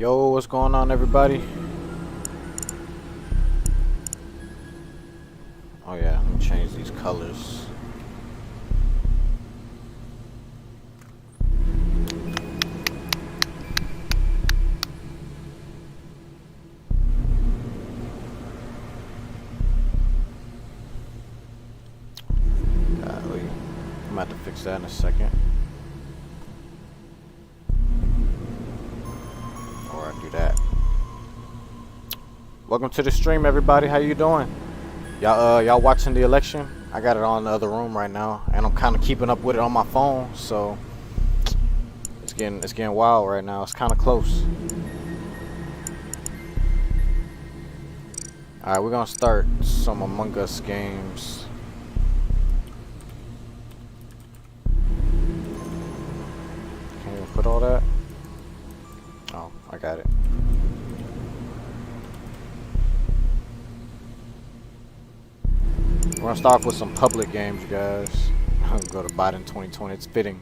Yo, what's going on, everybody? Oh yeah, let me change these colors. Golly, I'm about to fix that in a second. Or I do that. Welcome to the stream, everybody. How you doing? Y'all watching the election? I got it on in the other room right now, and I'm kind of keeping up with it on my phone, so it's getting wild right now. It's kind of close. All right, we're gonna start some Among Us games. Can't even put all that. Oh, I got it. We're gonna start off with some public games, you guys. I'm gonna go to Biden 2020. It's fitting.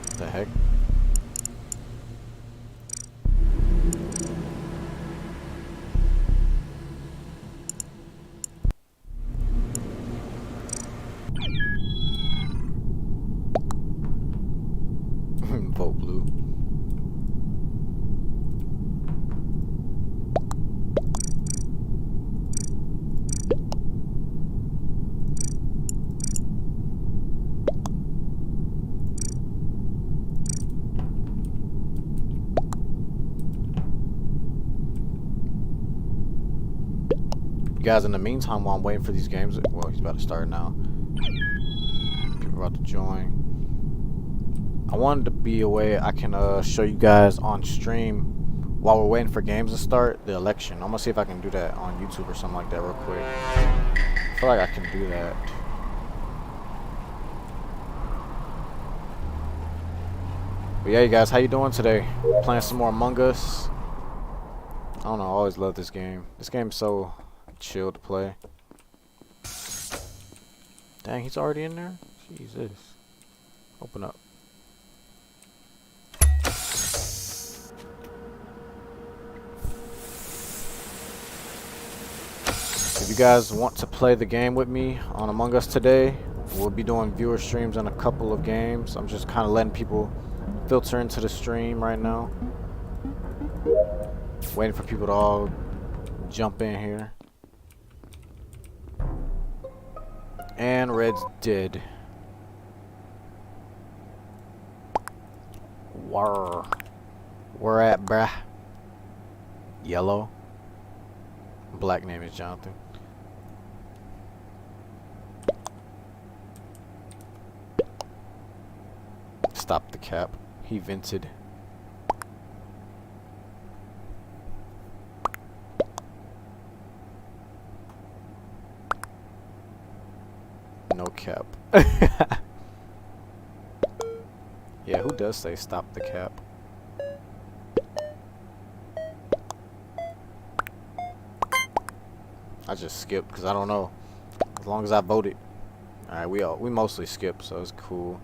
What the heck? Vote blue. Guys, in the meantime, while I'm waiting for these games, well, he's about to start now. People are about to join. I wanted to be a way I can show you guys on stream while we're waiting for games to start the election. I'm gonna see if I can do that on YouTube or something like that real quick. I feel like I can do that. But yeah, you guys, how you doing today? Playing some more Among Us. I don't know, I always love this game. This game's so chill to play. Dang, he's already in there? Jesus. Open up. If you guys want to play the game with me on Among Us today, we'll be doing viewer streams on a couple of games. I'm just kind of letting people filter into the stream right now. Waiting for people to all jump in here. And Red's dead. Where at, bruh? Yellow. Black name is Jonathan. Stop the cap. He vented. No cap. Yeah, who does say stop the cap? I just skipped because I don't know. As long as I voted. Alright, we mostly skip, so it's cool.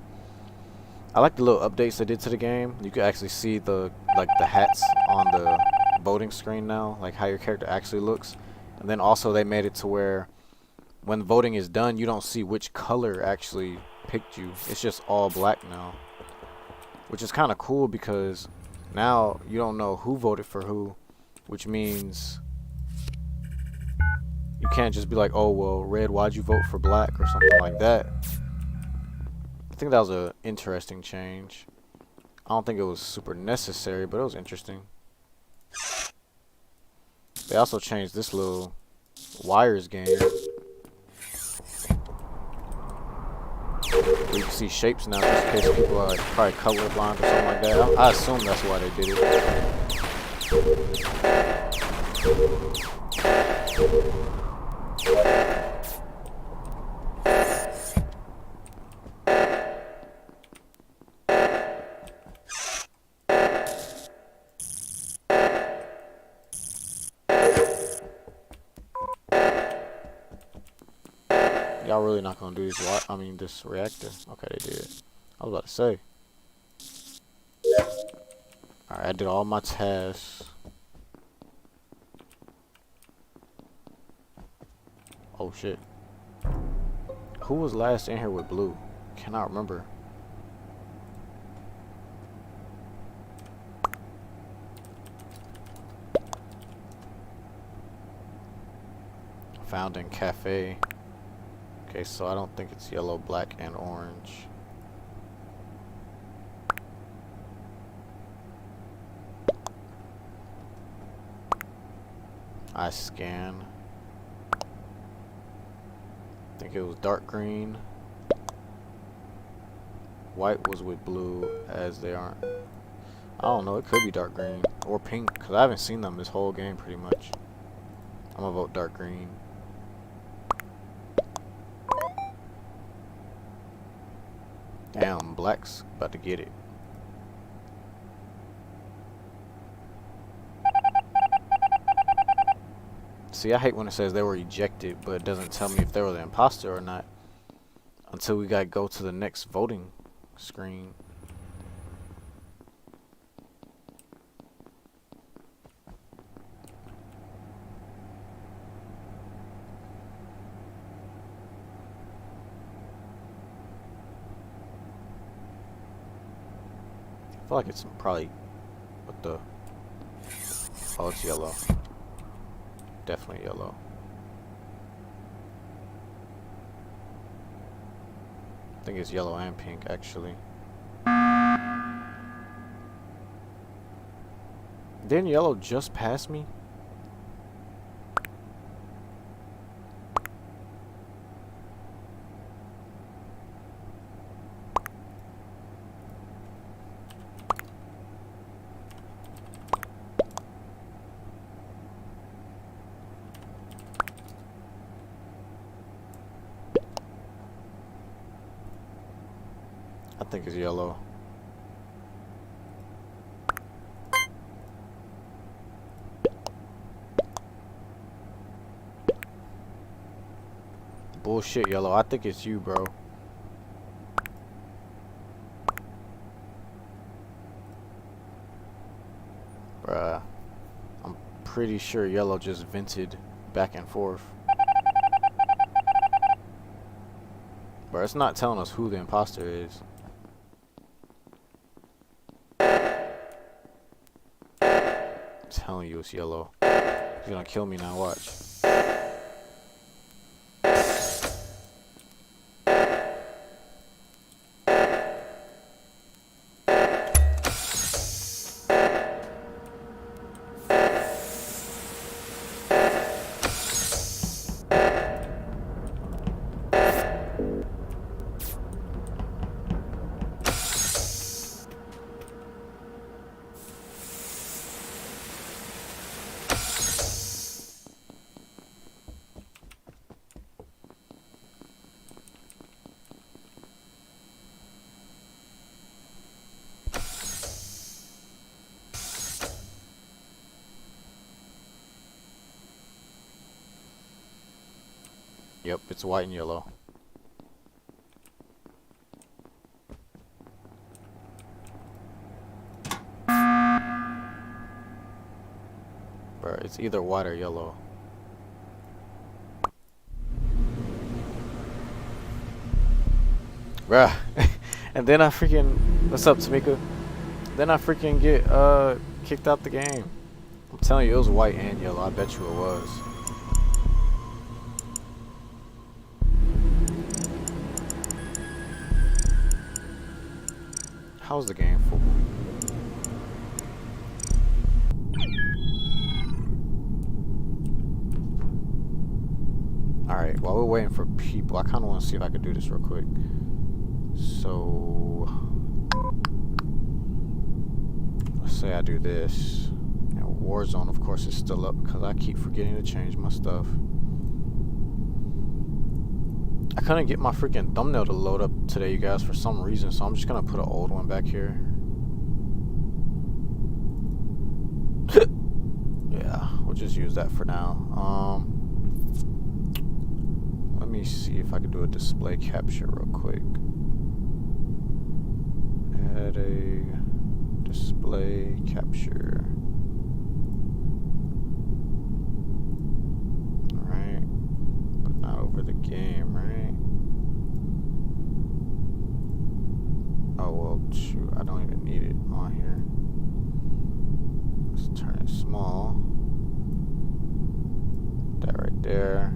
I like the little updates they did to the game. You can actually see the hats on the voting screen now, like how your character actually looks. And then also they made it to where when voting is done, you don't see which color actually picked you. It's just all black now. Which is kind of cool because now you don't know who voted for who, which means you can't just be like, oh, well, Red, why'd you vote for black or something like that. I think that was an interesting change. I don't think it was super necessary, but it was interesting. They also changed this little wires game. Where you can see shapes now, just in case people are like probably colorblind or something like that. I assume that's why they did it. Y'all really not gonna do this? This reactor? Okay, they did. I was about to say. All right, I did all my tasks. Oh shit. Who was last in here with blue? Cannot remember. Found in cafe. Okay, so I don't think it's yellow, black, and orange. I scan. I think it was dark green. White was with blue, as they aren't. I don't know, it could be dark green or pink, because I haven't seen them this whole game pretty much. I'm gonna vote dark green. Damn, black's about to get it. See, I hate when it says they were ejected, but it doesn't tell me if they were the imposter or not until we gotta go to the next voting screen. I feel like it's probably what the. Oh, it's yellow. Definitely yellow. I think it's yellow and pink actually. Didn't yellow just pass me? I think it's yellow. Bullshit, yellow. I think it's you, bro. Bruh. I'm pretty sure yellow just vented back and forth. Bruh, it's not telling us who the imposter is. Telling you it's yellow. He's gonna kill me now, watch. Yep, it's white and yellow. Bruh, it's either white or yellow. Bruh. And then I freaking... What's up, Tamika? Then I freaking get kicked out the game. I'm telling you, it was white and yellow. I bet you it was. How's the game full? Alright, while we're waiting for people, I kind of want to see if I can do this real quick. So, let's say I do this. And Warzone, of course, is still up because I keep forgetting to change my stuff. I couldn't get my freaking thumbnail to load up today, you guys, for some reason, so I'm just gonna put an old one back here. Yeah, we'll just use that for now. Let me see if I can do a display capture real quick. Add a display capture. Alright. But not over the game, right? Oh, well, shoot. I don't even need it on here. Let's turn it small. That right there.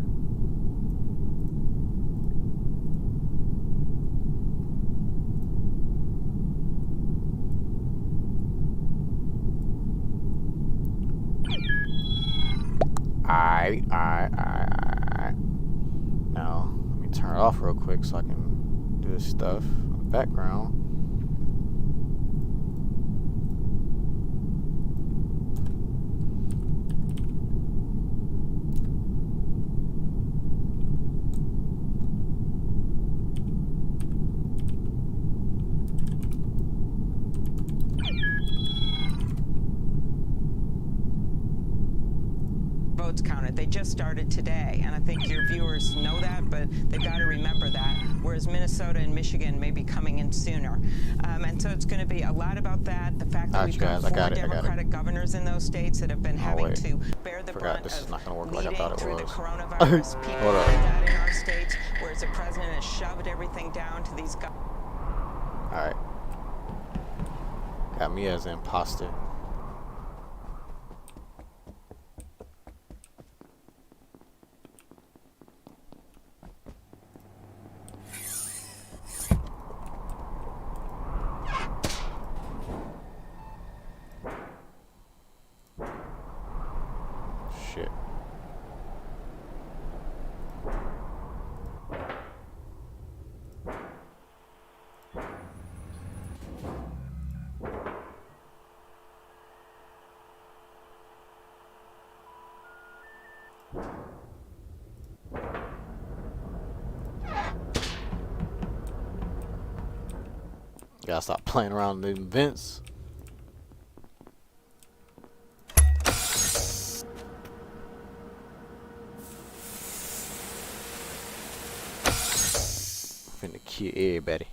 Alright. Now, let me turn it off real quick so I can do this stuff in the background. Votes counted. They just started today, and I think your viewers know that, but they've got to remember that, whereas Minnesota and Michigan may be coming in sooner. And so it's going to be a lot about that, the fact that we've got 4 Democratic governors in those states that have been having to bear the brunt of leading through the coronavirus. People like that in our states, whereas the president has shoved everything down to these guys. Alright. Got me as an imposter. Shit. Gotta stop playing around the events. Finna kill everybody.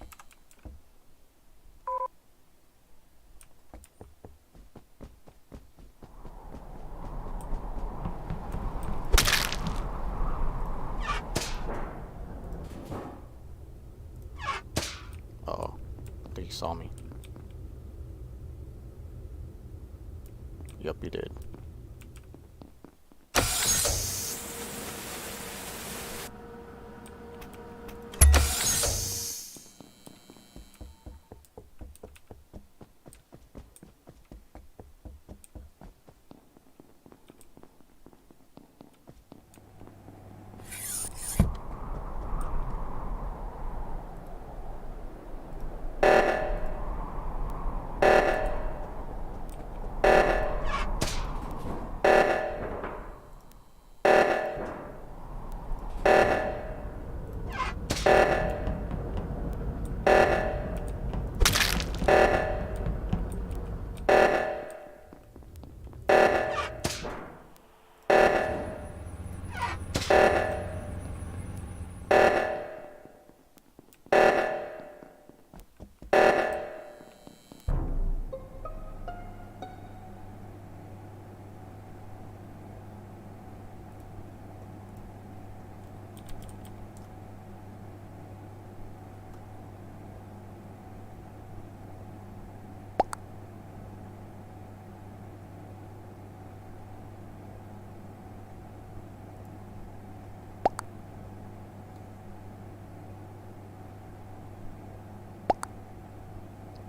Uh-oh. I think he saw me. Yup, he did.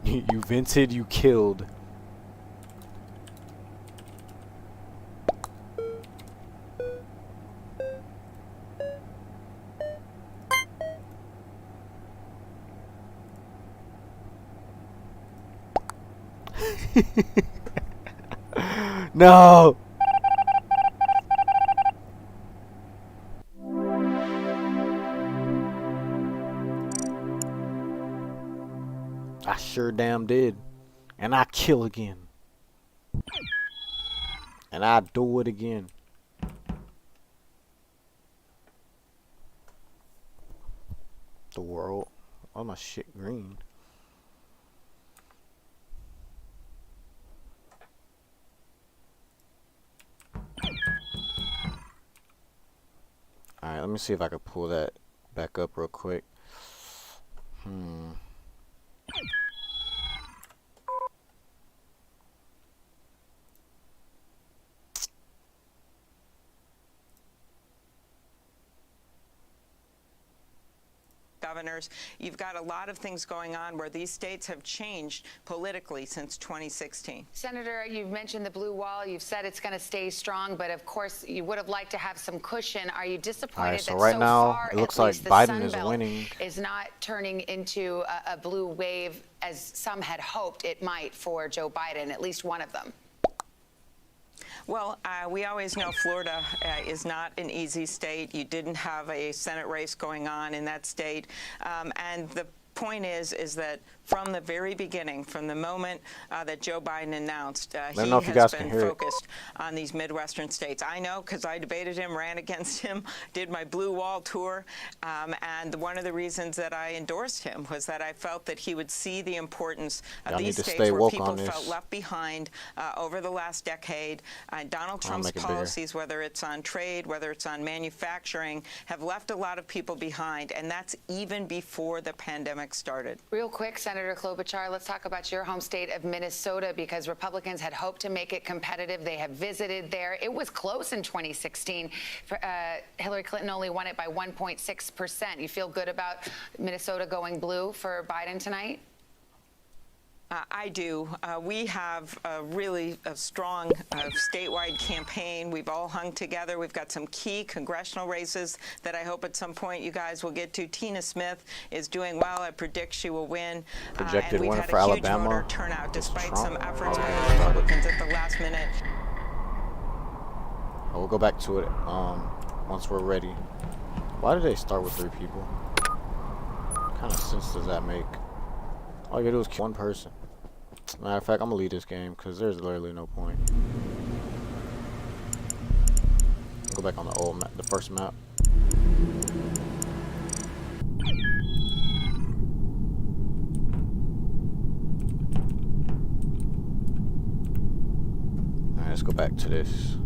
You vented, you killed. No. I sure damn did. And I kill again. And I do it again. The world. Oh, my shit green. Alright, let me see if I can pull that back up real quick. Governors, you've got a lot of things going on where these states have changed politically since 2016. Senator, you've mentioned the blue wall. You've said it's going to stay strong, but of course you would have liked to have some cushion. Are you disappointed right, so that right so now, far it looks at like least the Biden Sun is Belt winning. is not turning into a blue wave as some had hoped it might for Joe Biden, at least one of them? Well, we always know Florida is not an easy state. You didn't have a Senate race going on in that state. And the point is that from the very beginning, from the moment that Joe Biden announced, he has been focused on these Midwestern states. I know because I debated him, ran against him, did my Blue Wall tour, and one of the reasons that I endorsed him was that I felt that he would see the importance of these states where people felt left behind over the last decade. Donald Trump's policies, whether it's on trade, whether it's on manufacturing, have left a lot of people behind, and that's even before the pandemic started. Real quick, Senator Klobuchar, let's talk about your home state of Minnesota, because Republicans had hoped to make it competitive. They have visited there. It was close in 2016. Hillary Clinton only won it by 1.6%. You feel good about Minnesota going blue for Biden tonight? I do. We have a really strong statewide campaign. We've all hung together. We've got some key congressional races that I hope at some point you guys will get to. Tina Smith is doing well. I predict she will win. Projected and we've winner had for a huge Alabama. voter turnout despite some efforts by the Republicans at the last minute. We'll go back to it once we're ready. Why did they start with 3 people? What kind of sense does that make? All you gotta do is kill one person. Matter of fact, I'm gonna leave this game because there's literally no point. Go back on the old map, the first map. Alright, let's go back to this.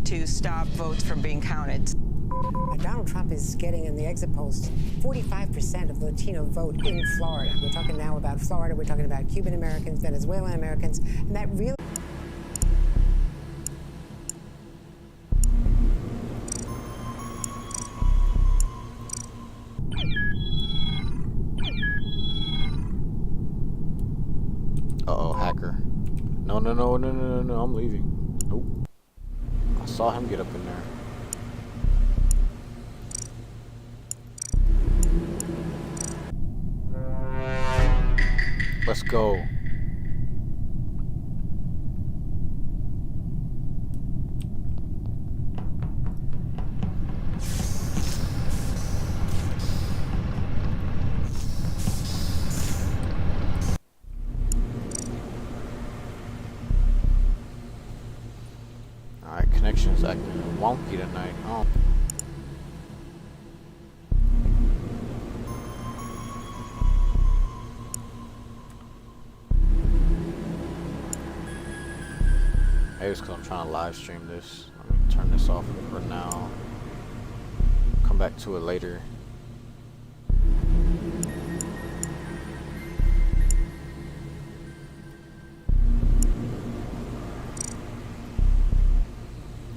To stop votes from being counted. Donald Trump is getting in the exit polls 45% of the Latino vote in Florida. We're talking now about Florida. We're talking about Cuban Americans, Venezuelan Americans, and that really. Uh-oh, hacker. No, I'm leaving. Nope. I saw him get up in there. Let's go. Alright, connection's acting wonky tonight. Oh. Maybe it's because I'm trying to live stream this. Let me turn this off for now. Come back to it later.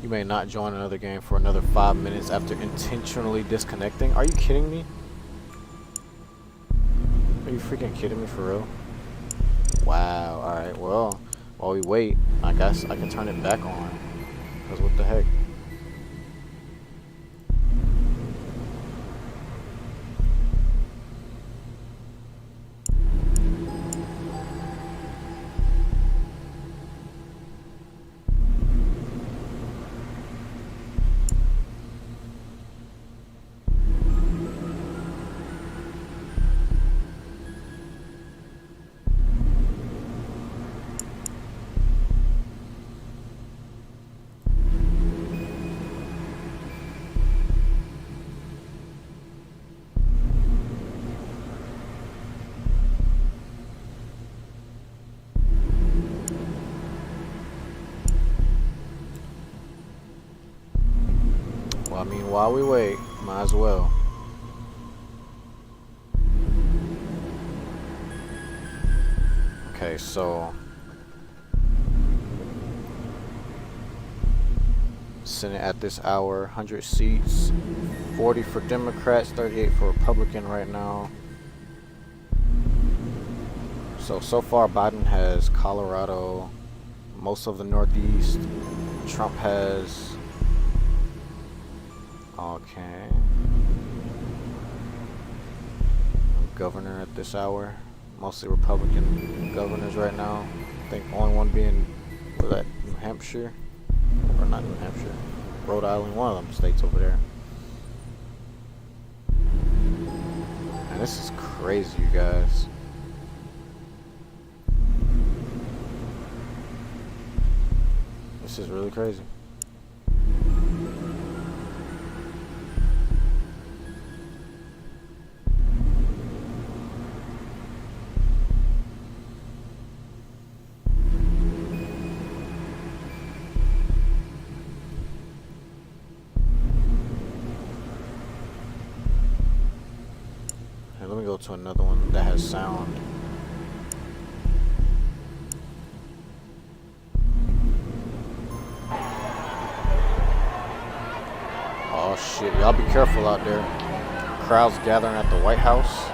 You may not join another game for another 5 minutes after intentionally disconnecting. Are you kidding me? Are you freaking kidding me for real? Wow, alright, well. While we wait, I guess I can turn it back on. Because what the heck? I mean, while we wait, might as well. Okay, so Senate at this hour, 100 seats, 40 for Democrats, 38 for Republican right now. So far Biden has Colorado, most of the Northeast. Trump has, okay, governor at this hour, mostly Republican governors right now. I think only one being, was that New Hampshire? Or not New Hampshire, Rhode Island, one of them states over there. And this is crazy, you guys. This is really crazy. Hey, let me go to another one that has sound. Oh shit, y'all be careful out there. Crowds gathering at the White House.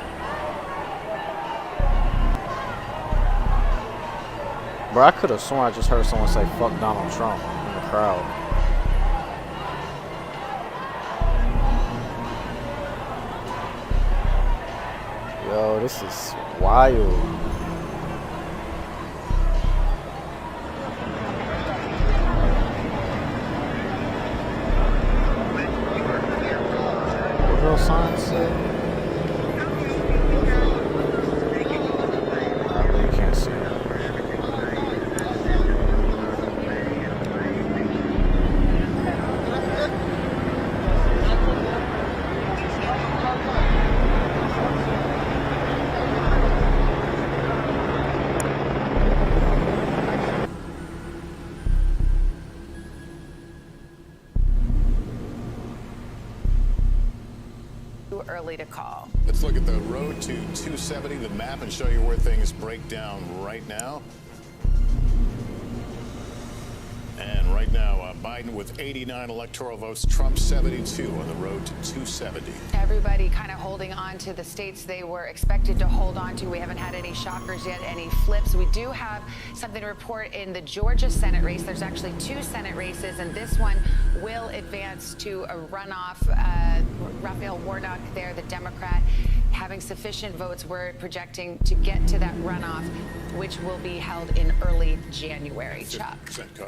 Bro, I could have sworn I just heard someone say fuck Donald Trump in the crowd. Yo, this is wild. Sign said. I really can't see it. Early to call. Let's look at the road to 270, the map, and show you where things break down right now. And right now, Biden with 89 electoral votes, Trump 72 on the road to 270. Everybody kind of holding on to the states they were expected to hold on to. We haven't had any shockers yet, any flips. We do have something to report in the Georgia Senate race. There's actually 2 Senate races, and this one will advance to a runoff. Raphael Warnock there, the Democrat, having sufficient votes, we're projecting to get to that runoff, which will be held in early January. Chuck.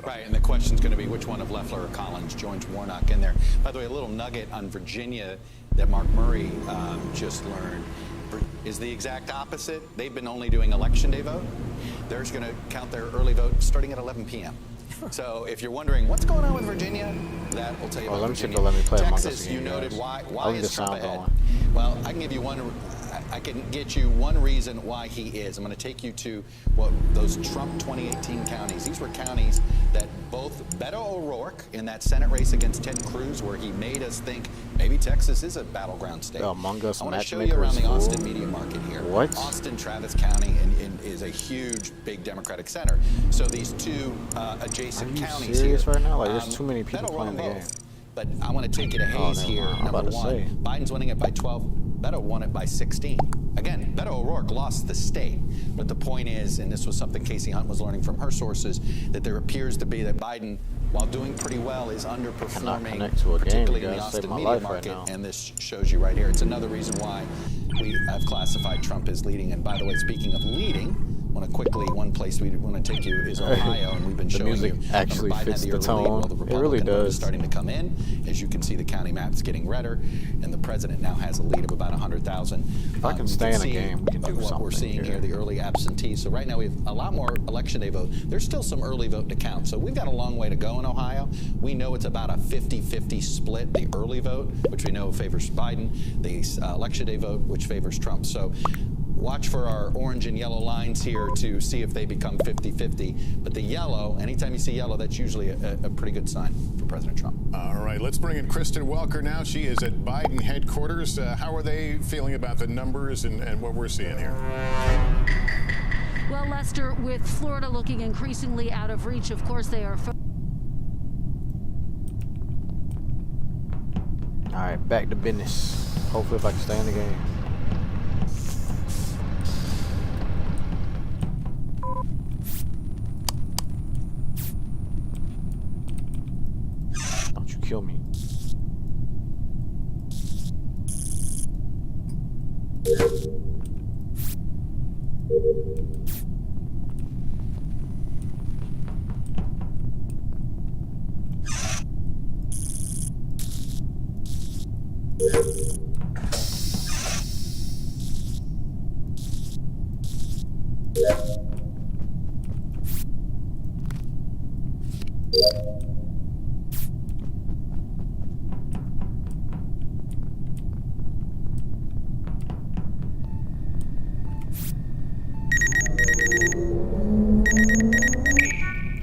Right, and the question's going to be which one of Loeffler or Collins joins Warnock in there. By the way, a little nugget on Virginia that Mark Murray just learned is the exact opposite. They've been only doing election day vote. They're going to count their early vote starting at 11 p.m. So if you're wondering what's going on with Virginia, that will tell you about Virginia. Let me play Texas, you noted why is Trump ahead? Well, I can give you one. I can get you one reason why he is. I'm going to take you to those Trump 2018 counties. These were counties that both Beto O'Rourke in that Senate race against Ted Cruz, where he made us think maybe Texas is a battleground state. Among Us I want to show you around the Austin media market here. What? Austin, Travis County is a huge, big Democratic center. So these 2 adjacent counties here. Are you serious right now? Like, there's too many people playing the game. But I want to take you to Hayes here. Number 1, Biden's winning it by 12. Beto won it by 16. Again, Beto O'Rourke lost the state. But the point is, and this was something Casey Hunt was learning from her sources, that there appears to be that Biden, while doing pretty well, is underperforming, particularly in the Austin media market. And this shows you right here. It's another reason why I've classified Trump as leading. And by the way, speaking of leading, I want to quickly, one place we want to take you is Ohio, and we've been showing you. The music actually fits the tone. It really does. Is starting to come in. As you can see, the county map's getting redder, and the president now has a lead of about 100,000. If I can stay in a game, we can do something. What we're seeing here, the early absentees. So right now we have a lot more election day vote. There's still some early vote to count. So we've got a long way to go in Ohio. We know it's about a 50-50 split, the early vote, which we know favors Biden, the election day vote, which favors Trump. So watch for our orange and yellow lines here to see if they become 50-50. But the yellow, anytime you see yellow, that's usually a pretty good sign for President Trump. All right, let's bring in Kristen Welker now. She is at Biden headquarters. How are they feeling about the numbers and what we're seeing here? Well, Lester, with Florida looking increasingly out of reach, of course they are. All right, back to business. Hopefully, if I can stay in the game. Don't you kill me.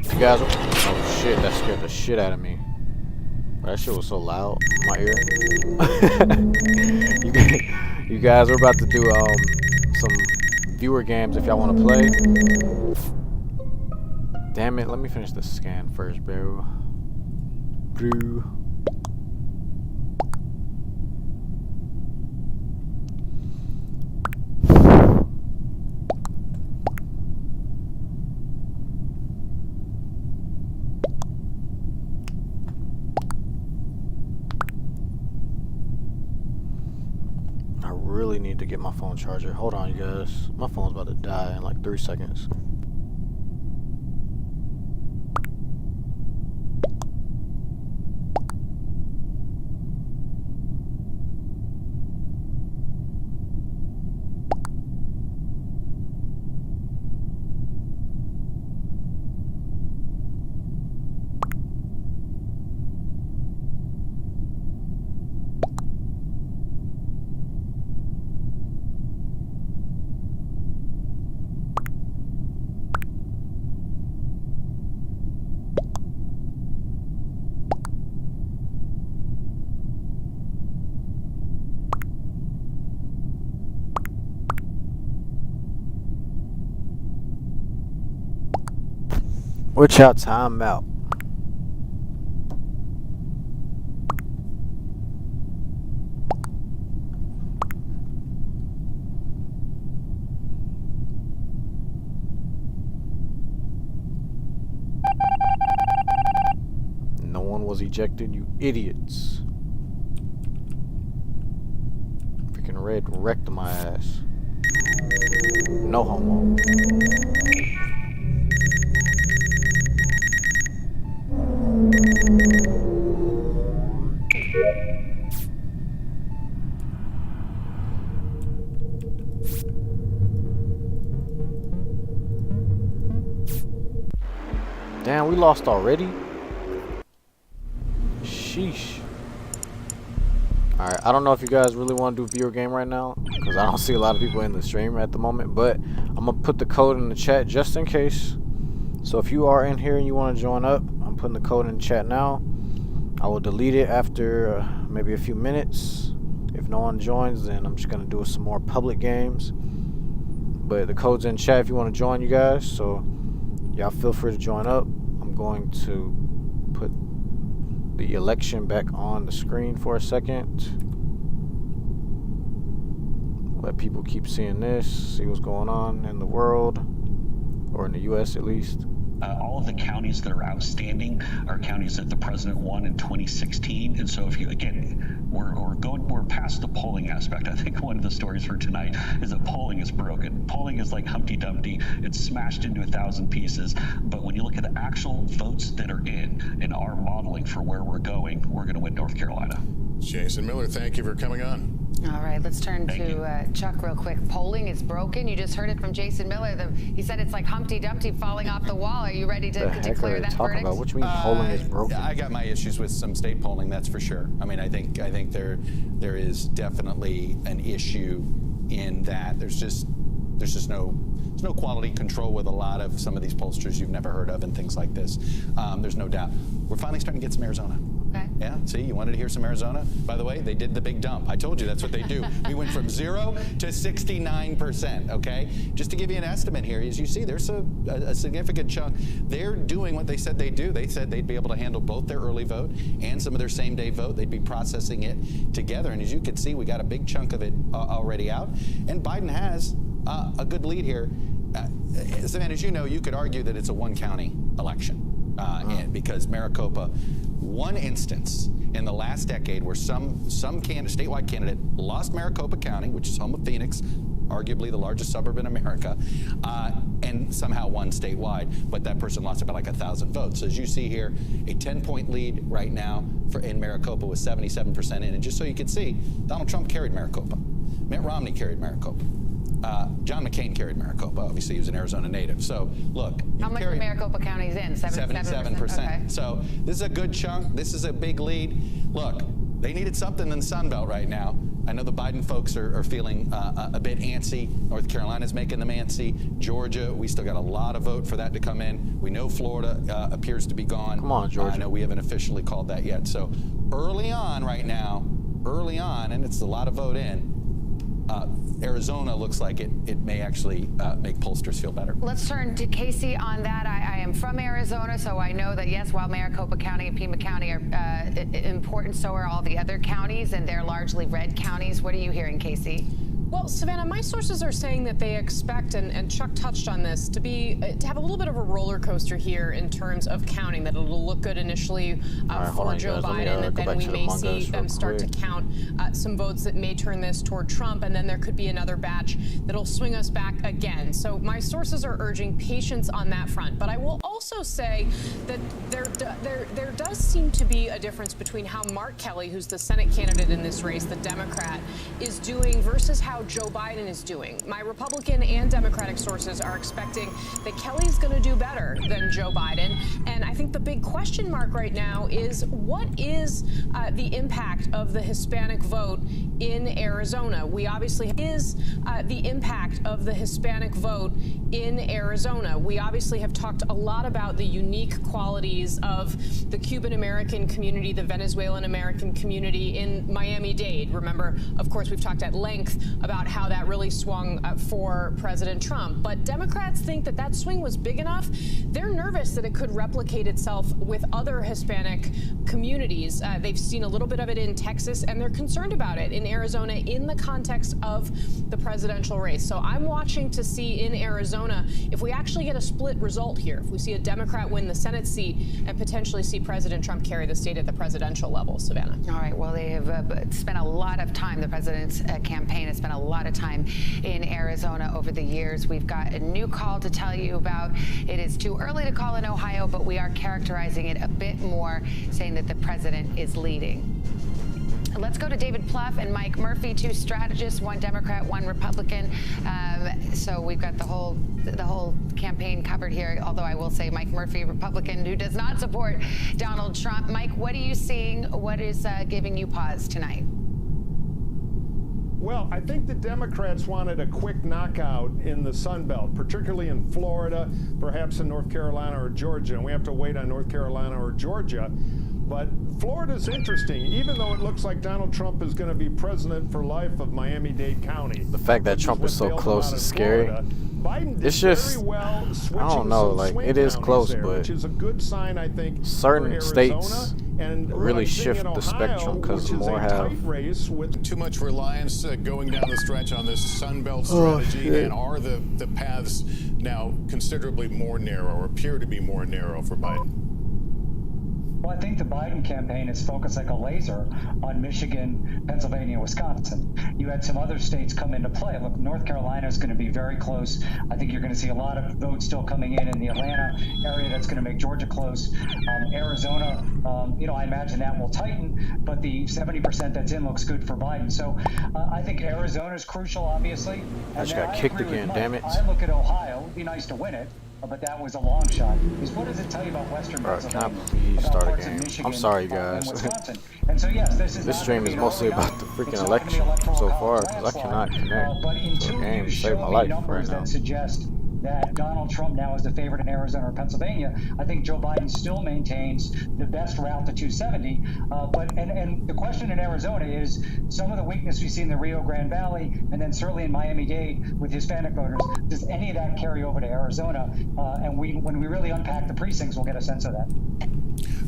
You guys, oh shit, that scared the shit out of me. That shit was so loud in my ear. You guys, we're about to do some viewer games if y'all want to play. Damn it, let me finish the scan first, bro. I really need to get my phone charger. Hold on, you guys. My phone's about to die in like 3 seconds. Watch out, time out. No one was ejected, you idiots. Freaking red wrecked my ass. No homo. Damn, we lost already? Sheesh. Alright, I don't know if you guys really want to do viewer game right now, because I don't see a lot of people in the stream at the moment, but I'm going to put the code in the chat just in case. So if you are in here and you want to join up, I'm putting the code in the chat now. I will delete it after maybe a few minutes. If no one joins, then I'm just going to do some more public games. But the code's in chat if you want to join, you guys. So y'all feel free to join up. I'm going to put the election back on the screen for a second. Let people keep seeing this, see what's going on in the world, or in the US at least. All of the counties that are outstanding are counties that the president won in 2016, and so if you again, we're past the polling aspect. I think one of the stories for tonight is that polling is broken. Polling is like Humpty Dumpty; it's smashed into 1,000 pieces. But when you look at the actual votes that are in our modeling for where we're going, we're going to win North Carolina. Jason Miller, thank you for coming on. All right, let's turn to Chuck real quick. Polling is broken. You just heard it from Jason Miller. He said it's like Humpty Dumpty falling off the wall. Are you ready to declare that verdict? About? What do you mean polling is broken? I got my issues with some state polling, that's for sure. I mean, I think there is definitely an issue in that there's just There's just no quality control with a lot of some of these pollsters you've never heard of and things like this. There's no doubt. We're finally starting to get some Arizona. Okay. Yeah, see, you wanted to hear some Arizona? By the way, they did the big dump. I told you that's what they do. We went from 0 to 69%, okay? Just to give you an estimate here, as you see, there's a significant chunk. They're doing what they said they'd do. They said they'd be able to handle both their early vote and some of their same-day vote. They'd be processing it together. And as you can see, we got a big chunk of it already out. And Biden has a good lead here. Savannah, as you know, you could argue that it's a one-county election. Because Maricopa, one instance in the last decade where some statewide candidate lost Maricopa County, which is home of Phoenix, arguably the largest suburb in America, and somehow won statewide, but that person lost about like 1,000 votes. So as you see here, a 10-point lead right now in Maricopa with 77% in. And just so you can see, Donald Trump carried Maricopa. Mitt Romney carried Maricopa. John McCain carried Maricopa. Obviously, he was an Arizona native. So, look. How much of Maricopa County is in? 77%. Okay. So, this is a good chunk. This is a big lead. Look, they needed something in the Sun Belt right now. I know the Biden folks are feeling a bit antsy. North Carolina's making them antsy. Georgia, we still got a lot of vote for that to come in. We know Florida appears to be gone. Come on, Georgia. I know we haven't officially called that yet. So, early on right now, and it's a lot of vote in, Arizona looks like it may actually make pollsters feel better. Let's turn to Casey on that. I am from Arizona, so I know that, yes, while Maricopa County and Pima County are important, so are all the other counties, and they're largely red counties. What are you hearing, Casey? Well, Savannah, my sources are saying that they expect, and Chuck touched on this, to have a little bit of a roller coaster here in terms of counting, that it'll look good initially for Joe Biden, and then we may see them start to count some votes that may turn this toward Trump, and then there could be another batch that'll swing us back again. So my sources are urging patience on that front. But I will also say that there does seem to be a difference between how Mark Kelly, who's the Senate candidate in this race, the Democrat, is doing versus how Joe Biden is doing. My Republican and Democratic sources are expecting that Kelly's going to do better than Joe Biden. And I think the big question mark right now is, what is the impact of the Hispanic vote in Arizona? We obviously the impact of the Hispanic vote in Arizona. We obviously have talked a lot about the unique qualities of the Cuban American community, the Venezuelan American community in Miami-Dade. Remember, of course, we've talked at length about how that really swung for President Trump. But Democrats think that that swing was big enough. They're nervous that it could replicate itself with other Hispanic communities. They've seen a little bit of it in Texas, and they're concerned about it in Arizona in the context of the presidential race. So I'm watching to see in Arizona if we actually get a split result here, if we see a Democrat win the Senate seat and potentially see President Trump carry the state at the presidential level. Savannah. All right. Well, they have spent a lot of time, the president's campaign has spent a lot of time in Arizona over the years. We've got a new call to tell you about. It is too early to call in Ohio, but we are characterizing it a bit more, saying that the president is leading. Let's go to David Plouffe and Mike Murphy, two strategists, one Democrat, one Republican. So we've got the whole campaign covered here, although I will say Mike Murphy, Republican, who does not support Donald Trump. Mike, what are you seeing? What is giving you pause tonight? Well, I think the Democrats wanted a quick knockout in the Sun Belt, particularly in Florida, perhaps in North Carolina or Georgia. And we have to wait on North Carolina or Georgia. But Florida's interesting, even though it looks like Donald Trump is going to be president for life of Miami-Dade County. The fact that Trump is so close is scary. It's just, I don't know, like, it is close, but which is a good sign, I think, certain states really shift the spectrum because more have too much reliance going down the stretch on this Sun Belt strategy, and are the paths now considerably more narrow, or appear to be more narrow for Biden? Well, I think the Biden campaign is focused like a laser on Michigan, Pennsylvania, Wisconsin. You had some other states come into play. Look, North Carolina is going to be very close. I think you're going to see a lot of votes still coming in the Atlanta area. That's going to make Georgia close. Arizona, I imagine that will tighten, but the 70% that's in looks good for Biden. So I think Arizona is crucial, obviously. I just got kicked again, damn it. I look at Ohio. It'd be nice to win it. but that was a long shot. Is what does it tell you about Western Pennsylvania? Can I please about start a parts of game? Michigan, I'm sorry, you and guys. Wisconsin. And so yes, this is This stream is mostly about the freaking election so far, because I cannot connect but in to a two game you to save show my me life numbers right now. that suggest that Donald Trump now is the favorite in Arizona or Pennsylvania. I think Joe Biden still maintains the best route to 270. And the question in Arizona is some of the weakness we see in the Rio Grande Valley and then certainly in Miami-Dade with Hispanic voters. Does any of that carry over to Arizona? And when we really unpack the precincts, we'll get a sense of that.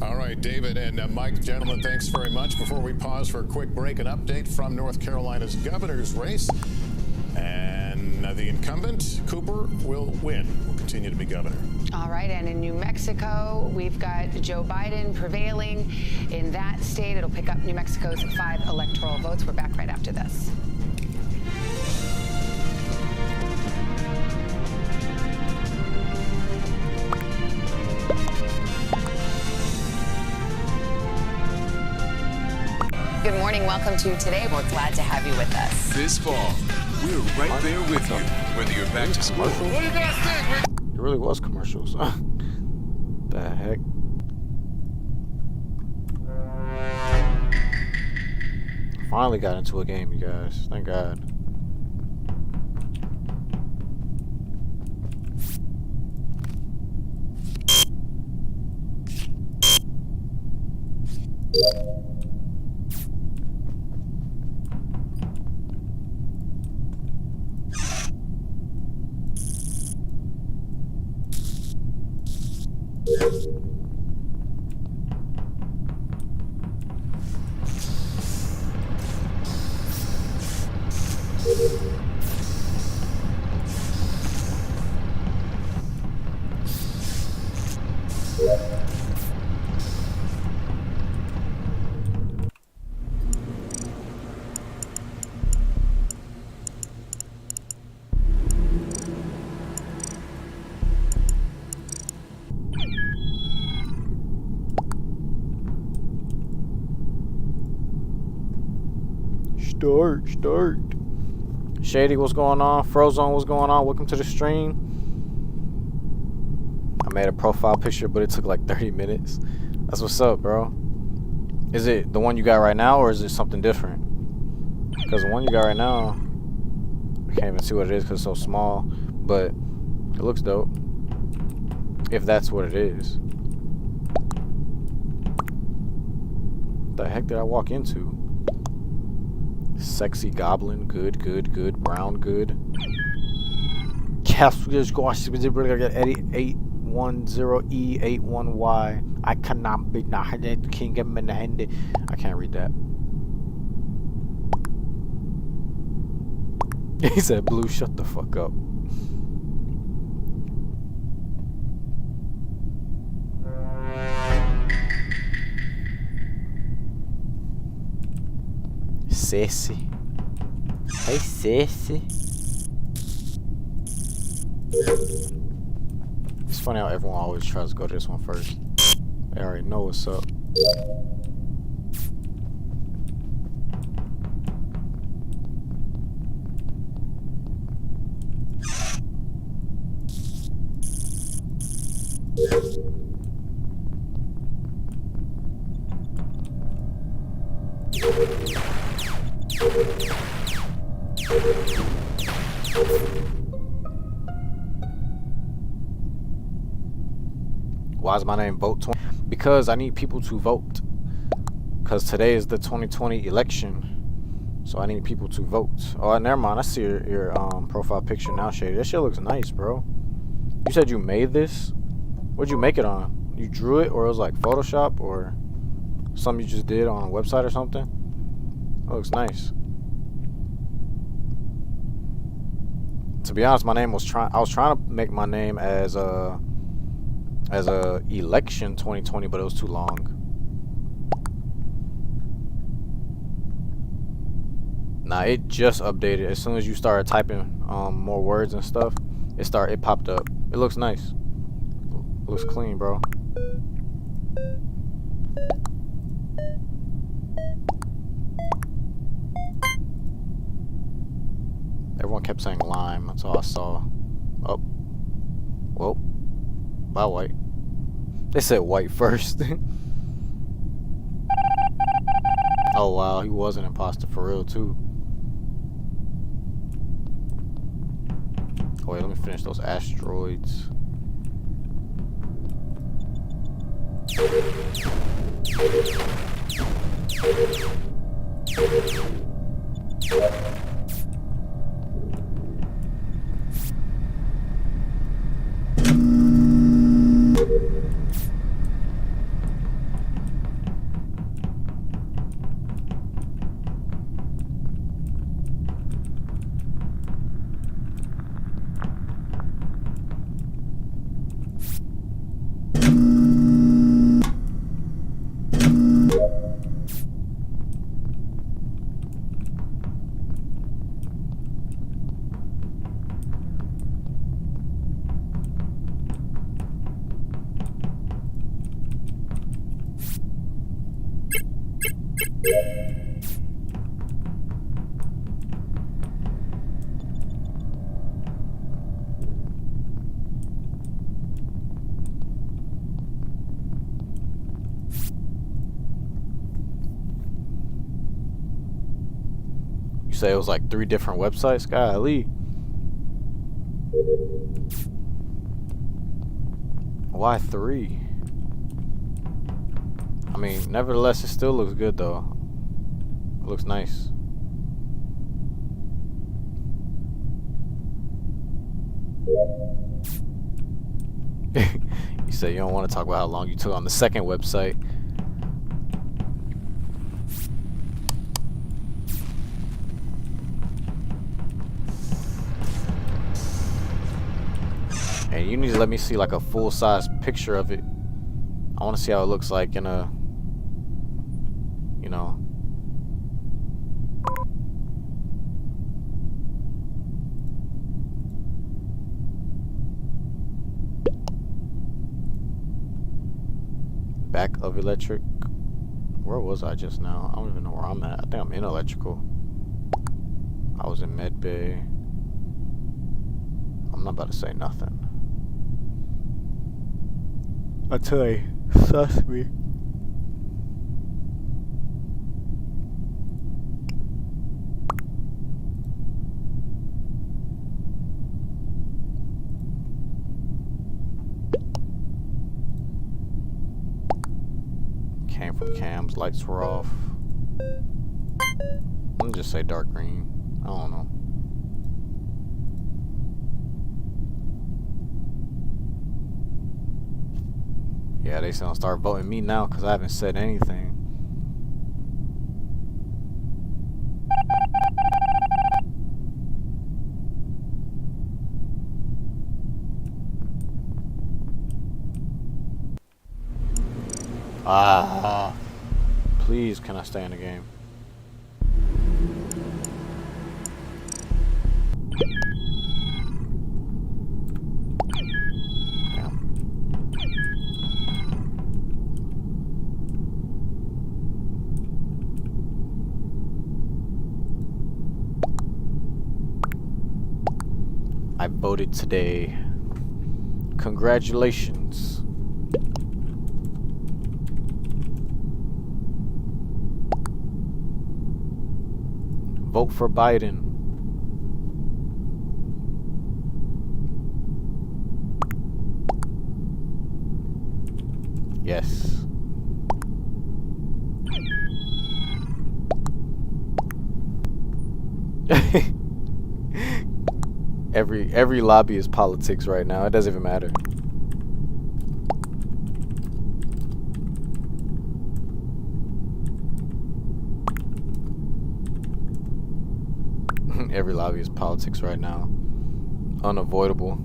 All right, David and Mike, gentlemen, thanks very much. Before we pause for a quick break, an update from North Carolina's governor's race. And the incumbent, Cooper, will win. Will continue to be governor. All right, and in New Mexico, we've got Joe Biden prevailing in that state. It'll pick up New Mexico's 5 electoral votes. We're back right after this. Good morning. Welcome to Today. We're glad to have you with us. This fall, we're right there with you, whether you're back to school. What do you guys think? It really was commercials. The heck? Finally got into a game, you guys. Thank God. Start. Shady, what's going on? Frozone, what's going on? Welcome to the stream. I made a profile picture, but it took like 30 minutes. That's what's up, bro. Is it the one you got right now, or is it something different? Because the one you got right now, I can't even see what it is because it's so small, but it looks dope. If that's what it is. What the heck did I walk into? Sexy goblin, good, brown, good. Eddie 810E81Y. I cannot be king of Menahende. I can't read that. He said, Blue, shut the fuck up. Sassy. Hey, sassy. It's funny how everyone always tries to go to this one first. They already know what's up. Why is my name Vote 20? Because I need people to vote. Because today is the 2020 election. So I need people to vote. Oh, never mind. I see your profile picture now, Shady. That shit looks nice, bro. You said you made this? What'd you make it on? You drew it, or it was like Photoshop, or something you just did on a website or something? That looks nice. To be honest, my name was I was trying to make my name as a election 2020, but it was too long. Nah, it just updated. As soon as you started typing more words and stuff, it popped up. It looks nice. It looks clean, bro. Everyone kept saying lime. That's all I saw. Oh. Well. Bye, white. They said white first. Oh wow, he was an imposter for real too. Oh, wait, let me finish those asteroids. You say it was like 3 different websites? Golly. Why 3? I mean, nevertheless, it still looks good though. It looks nice. You say you don't want to talk about how long you took on the second website. And you need to let me see like a full-size picture of it. I want to see how it looks like in a, you know. Back of electric. Where was I just now? I don't even know where I'm at. I think I'm in electrical. I was in med bay. I'm not about to say nothing until they suss me. Came from cams, lights were off. I'm gonna just say dark green. I don't know. Yeah, they gonna start voting me now because I haven't said anything. Ah, please, can I stay in the game? I voted today. Congratulations. Vote for Biden. Yes. Every lobby is politics right now. It doesn't even matter. Every lobby is politics right now. Unavoidable.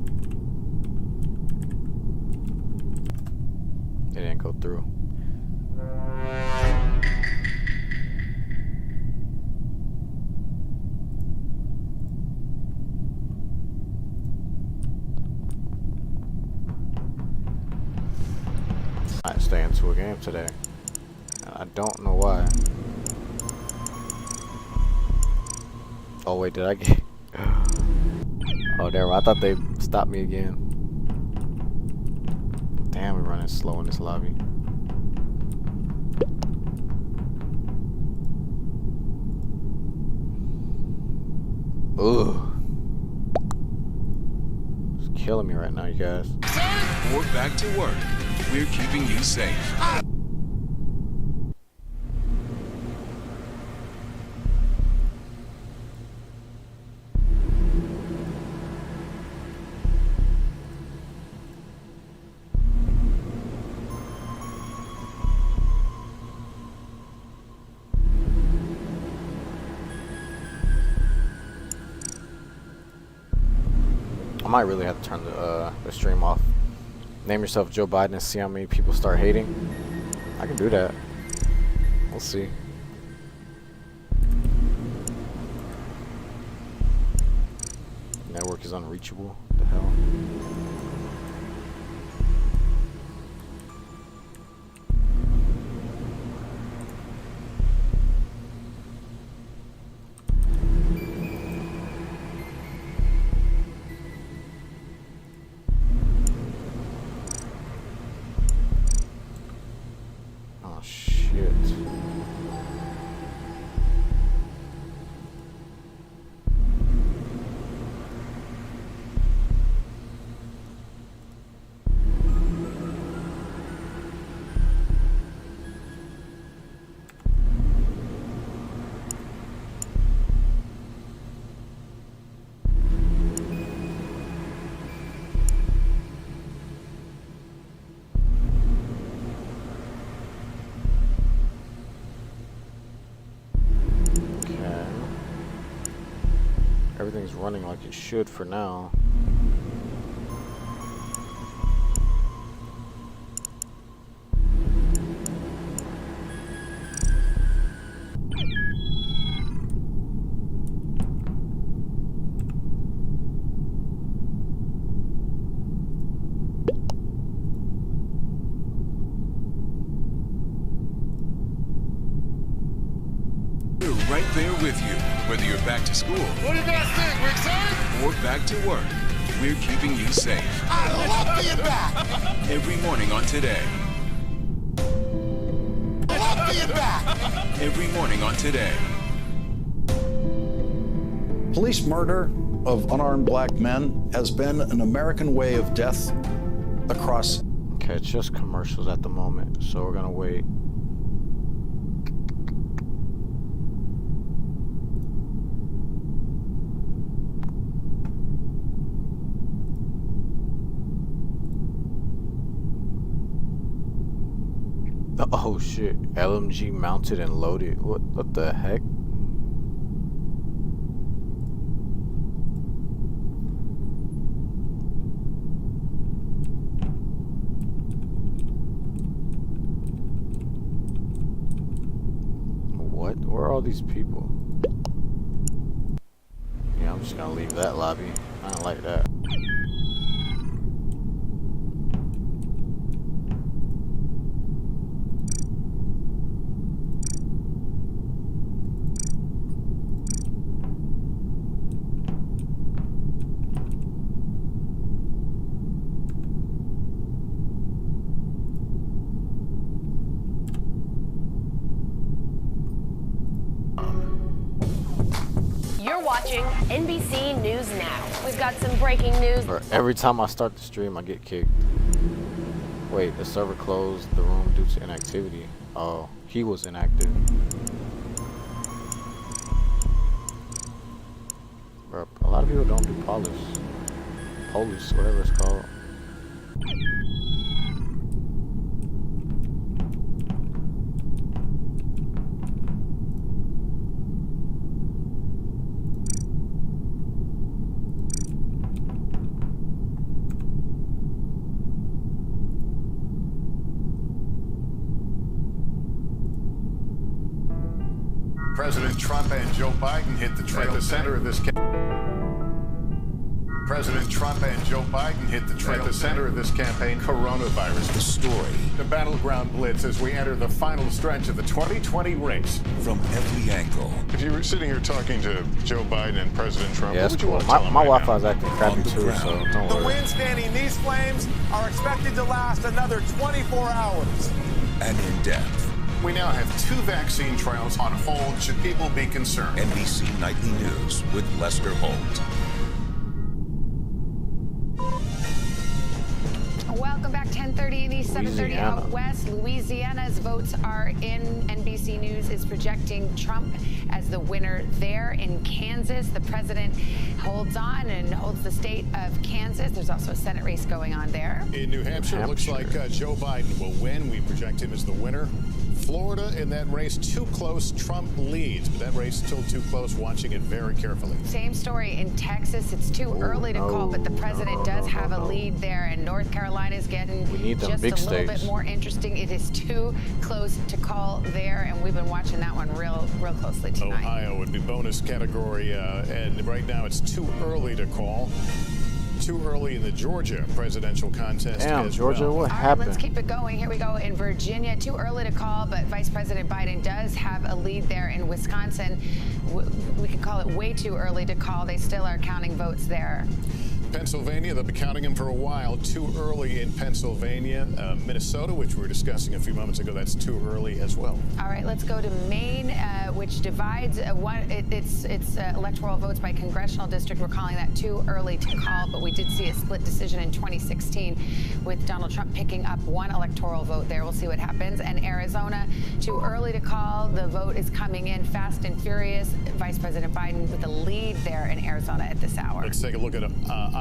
It didn't go through. I stay into a game today. And I don't know why. Oh wait, did I get? Oh, there. I thought they stopped me again. Damn, we're running slow in this lobby. Ugh. It's killing me right now, you guys. Or back to work. We're keeping you safe. I might really have to turn the stream off. Name yourself Joe Biden and see how many people start hating. I can do that. We'll see. Network is unreachable. What the hell? Everything's running like it should for now. We're right there with you, whether you're back to school. What do you guys think? We're excited? Or back to work. We're keeping you safe. I love being back. Every morning on Today. I love being back. Every morning on Today. Police murder of unarmed black men has been an American way of death across. Okay, it's just commercials at the moment, so we're gonna wait. Oh shit, LMG mounted and loaded. What the heck? What? Where are all these people? Yeah, I'm just gonna leave that lobby. I don't like that. Watching NBC News Now. We've got some breaking news. Every time I start the stream, I get kicked. Wait, the server closed the room due to inactivity. Oh, he was inactive. Bro, a lot of people don't do police, whatever it's called. President Trump and Joe Biden hit the trail. At the center of this President Trump and Joe Biden hit the trail. At the center of this campaign, coronavirus. The story. The battleground blitz as we enter the final stretch of the 2020 race. From every angle. If you were sitting here talking to Joe Biden and President Trump, yeah, what would you want to my tell them right Wi-Fi's now? acting crappy too, so don't worry. The wind fanning these flames are expected expected to last another 24 hours. And in depth. We now have 2 vaccine trials on hold. Should people be concerned? NBC Nightly News with Lester Holt. Welcome back. 10:30 in East, 7:30 out West. Louisiana's votes are in. NBC News is projecting Trump as the winner there. In Kansas, the president holds on and holds the state of Kansas. There's also a Senate race going on there. In New Hampshire, it looks like Joe Biden will win. We project him as the winner. Florida in that race, too close. Trump leads, but that race still too close. Watching it very carefully. Same story in Texas. It's too early to call, but the president does have a lead there, and North Carolina is getting just a little bit more interesting. It is too close to call there, and we've been watching that one real closely tonight. Ohio would be bonus category, and right now it's too early to call. Too early in the Georgia presidential contest. Damn, as Georgia, well. what All happened? right, let's keep it going. Here we go in Virginia. Too early to call, but Vice President Biden does have a lead there in Wisconsin. We could call it way too early to call. They still are counting votes there. Pennsylvania, they'll be counting them for a while. Too early in Pennsylvania. Minnesota, which we were discussing a few moments ago, that's too early as well. All right, let's go to Maine, which divides its electoral votes by congressional district. We're calling that too early to call, but we did see a split decision in 2016 with Donald Trump picking up 1 electoral vote there. We'll see what happens. And Arizona, too early to call. The vote is coming in fast and furious. Vice President Biden with the lead there in Arizona at this hour. Let's take a look at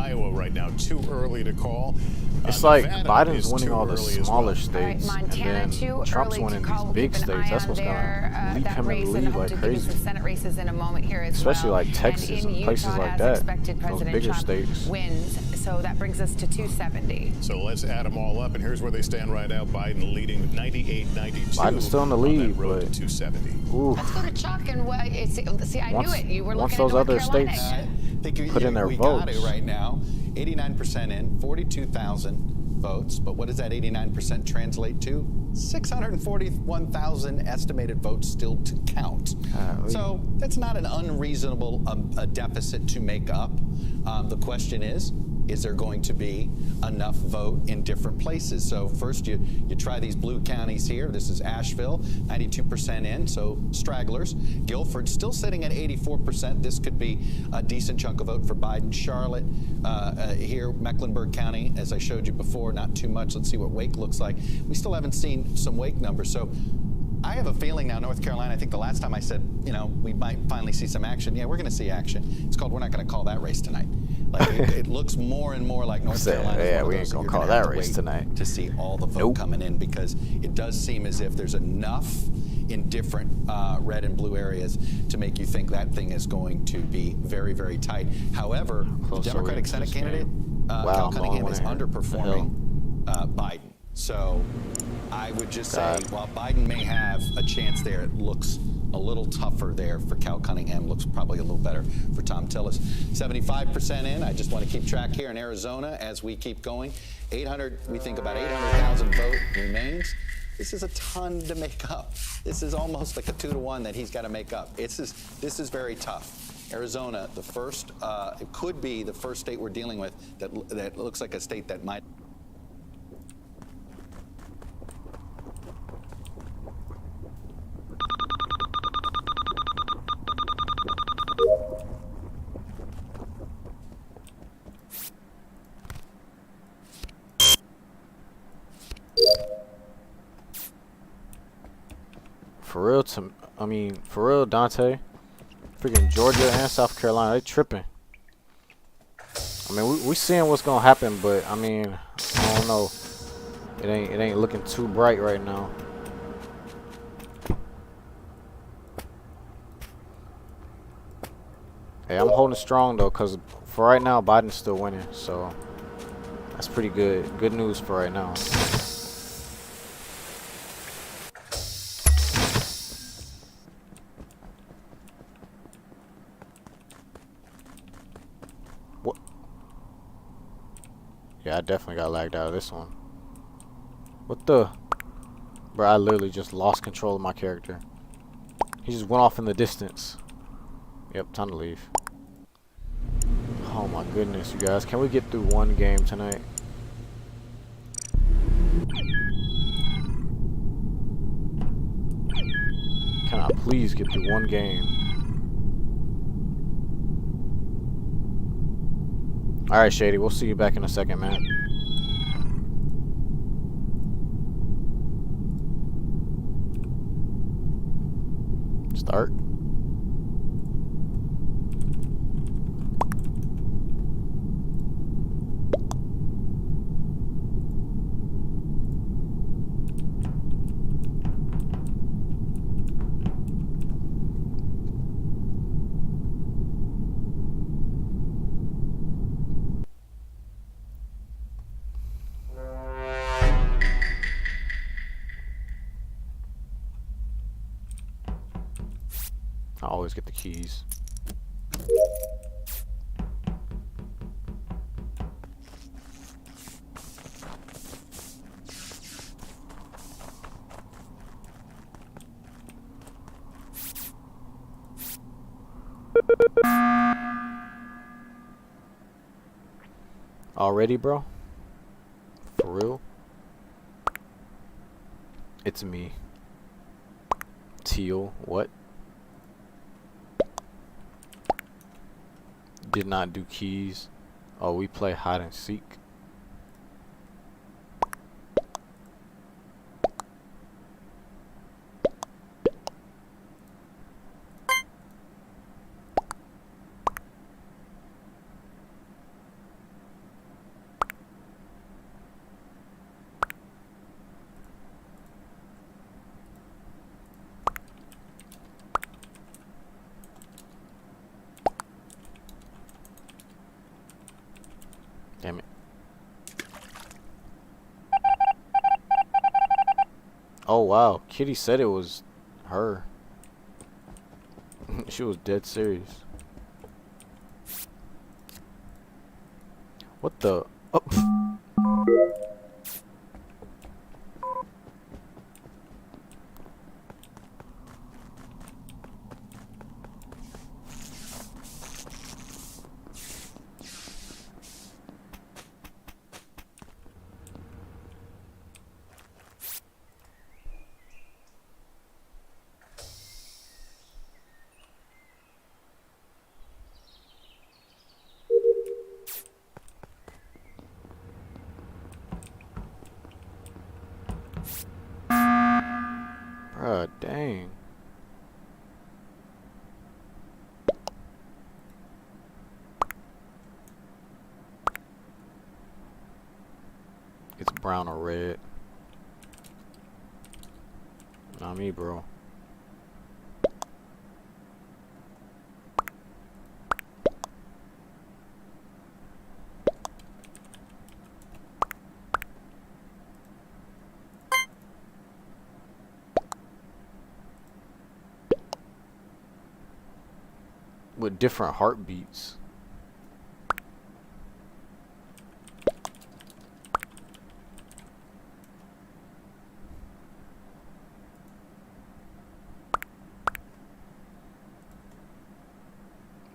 Iowa right now. Too early to call. It's like Nevada Biden's is winning too all the early as smaller well. states, All right, Montana, and too then Trump's early winning to call. these big We'll keep an states. eye That's on what's gonna leap that him in race, the and lead hope like to give you crazy. some Senate races in a moment here as Especially well. like Texas and and places Utah, like as that. Expected, Those President bigger Trump states. wins. So that brings us to 270. So let's add them all up, and here's where they stand right now. Biden leading 98-92. Biden's still in the lead, on that road but to 270. Ooh. Let's go to Chuck and see. I knew it. You were once looking those at other North Carolina. states I think put in their we votes. got it right now. 89% in, 42,000 votes. But what does that 89% translate to? 641,000 estimated votes still to count. So that's not an unreasonable a deficit to make up. The question is there going to be enough vote in different places? So first you try these blue counties here. This is Asheville, 92% in, so stragglers. Guilford still sitting at 84%. This could be a decent chunk of vote for Biden. Charlotte, here, Mecklenburg County, as I showed you before, not too much. Let's see what Wake looks like. We still haven't seen some Wake numbers. So I have a feeling now, North Carolina, I think the last time I said, we might finally see some action. Yeah, we're going to see action. It's called, we're not going to call that race tonight. Like it looks more and more like North Carolina. Yeah, we ain't going to call that race tonight. To see all the vote coming in, because it does seem as if there's enough in different red and blue areas to make you think that thing is going to be very, very tight. However, the Democratic Senate candidate, Cal Cunningham, is underperforming Biden. So I would just say, while Biden may have a chance there, it looks a little tougher there for Cal Cunningham. Looks probably a little better for Tom Tillis. 75% in. I just want to keep track here in Arizona as we keep going. We think about 800,000 vote remains. This is a ton to make up. This is almost like a 2-to-1 that he's got to make up. This is very tough. Arizona, the first, it could be the first state we're dealing with that looks like a state that might. For real, Dante. Freaking Georgia and South Carolina, they tripping. I mean, we seeing what's gonna happen, but I mean, I don't know. It ain't looking too bright right now. Hey, I'm holding strong though, cause for right now, Biden's still winning, so that's pretty good. Good news for right now. What? Yeah, I definitely got lagged out of this one. What the? Bro, I literally just lost control of my character. He just went off in the distance. Yep, time to leave. Oh my goodness, you guys. Can we get through one game tonight? Can I please get through one game? Alright, Shady, we'll see you back in a second, man. Start. I always get the keys. Already, bro? For real? It's me. Teal, what? Did not do keys. Oh, we play hide and seek. Damn it. Oh wow, Kitty said it was her. She was dead serious. What the? Oh. Bruh, dang. It's brown or red. Not me, bro. With different heartbeats.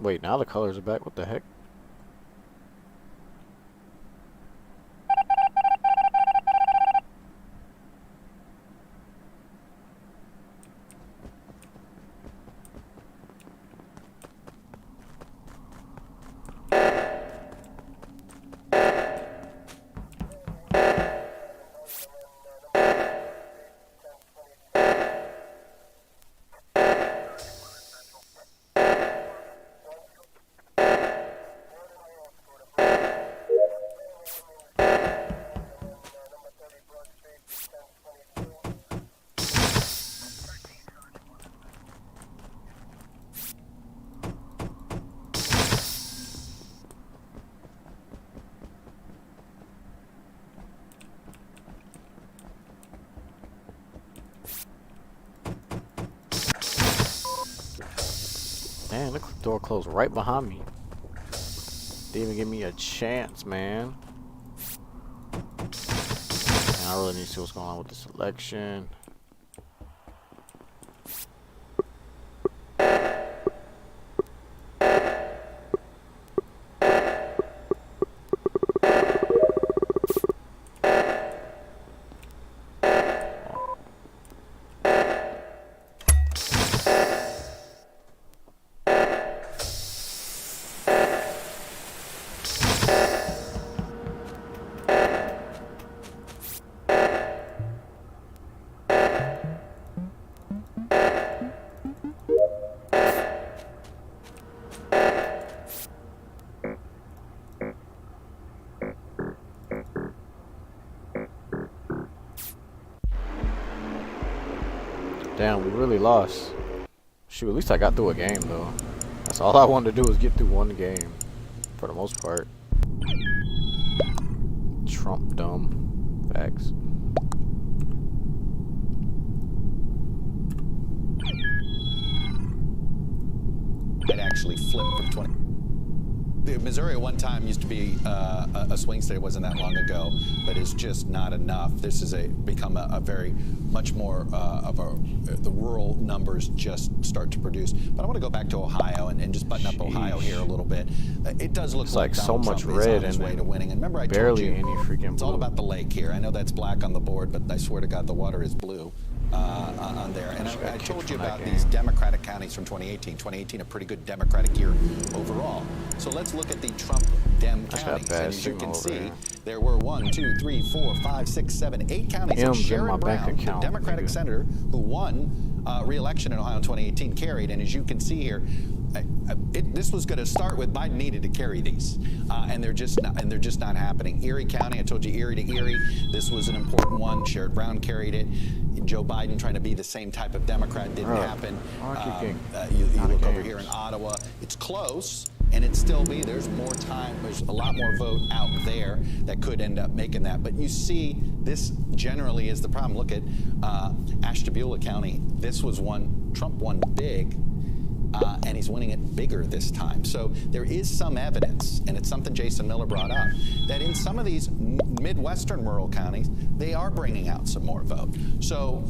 Wait, now the colors are back. What the heck? Man, the door closed right behind me. Didn't even give me a chance, man. I really need to see what's going on with the selection. Damn, we really lost. Shoot, at least I got through a game though. That's all I wanted to do was get through one game, for the most part. Trump dumb. Facts. It actually flipped from 20. Missouri at one time used to be a swing state. It wasn't that long ago, but it's just not enough. This has become a very much more the rural numbers just start to produce. But I want to go back to Ohio and just button up Ohio here a little bit. It does look like Donald so much Trump red is on his way to winning. And remember, I barely told you any freaking it's blue. all about the lake here. I know that's black on the board, but I swear to God, the water is blue. On there. And I told you about these Democratic counties from 2018. 2018, a pretty good Democratic year overall. So let's look at the Trump Dem counties. And as you can see, there were 1, 2, 3, 4, 5, 6, 7, 8 counties. And Sharon Brown, the Democratic senator who won re-election in Ohio in 2018, carried. And as you can see here, this was going to start with Biden needed to carry these, and they're just not happening. Erie County, I told you Erie to Erie. This was an important one. Sherrod Brown carried it. Joe Biden trying to be the same type of Democrat didn't happen. You look over here in Ottawa. It's close, and it's still be. There's more time. There's a lot more vote out there that could end up making that. But you see, this generally is the problem. Look at Ashtabula County. This was one Trump won big. And he's winning it bigger this time. So there is some evidence, and it's something Jason Miller brought up, that in some of these Midwestern rural counties, they are bringing out some more vote. So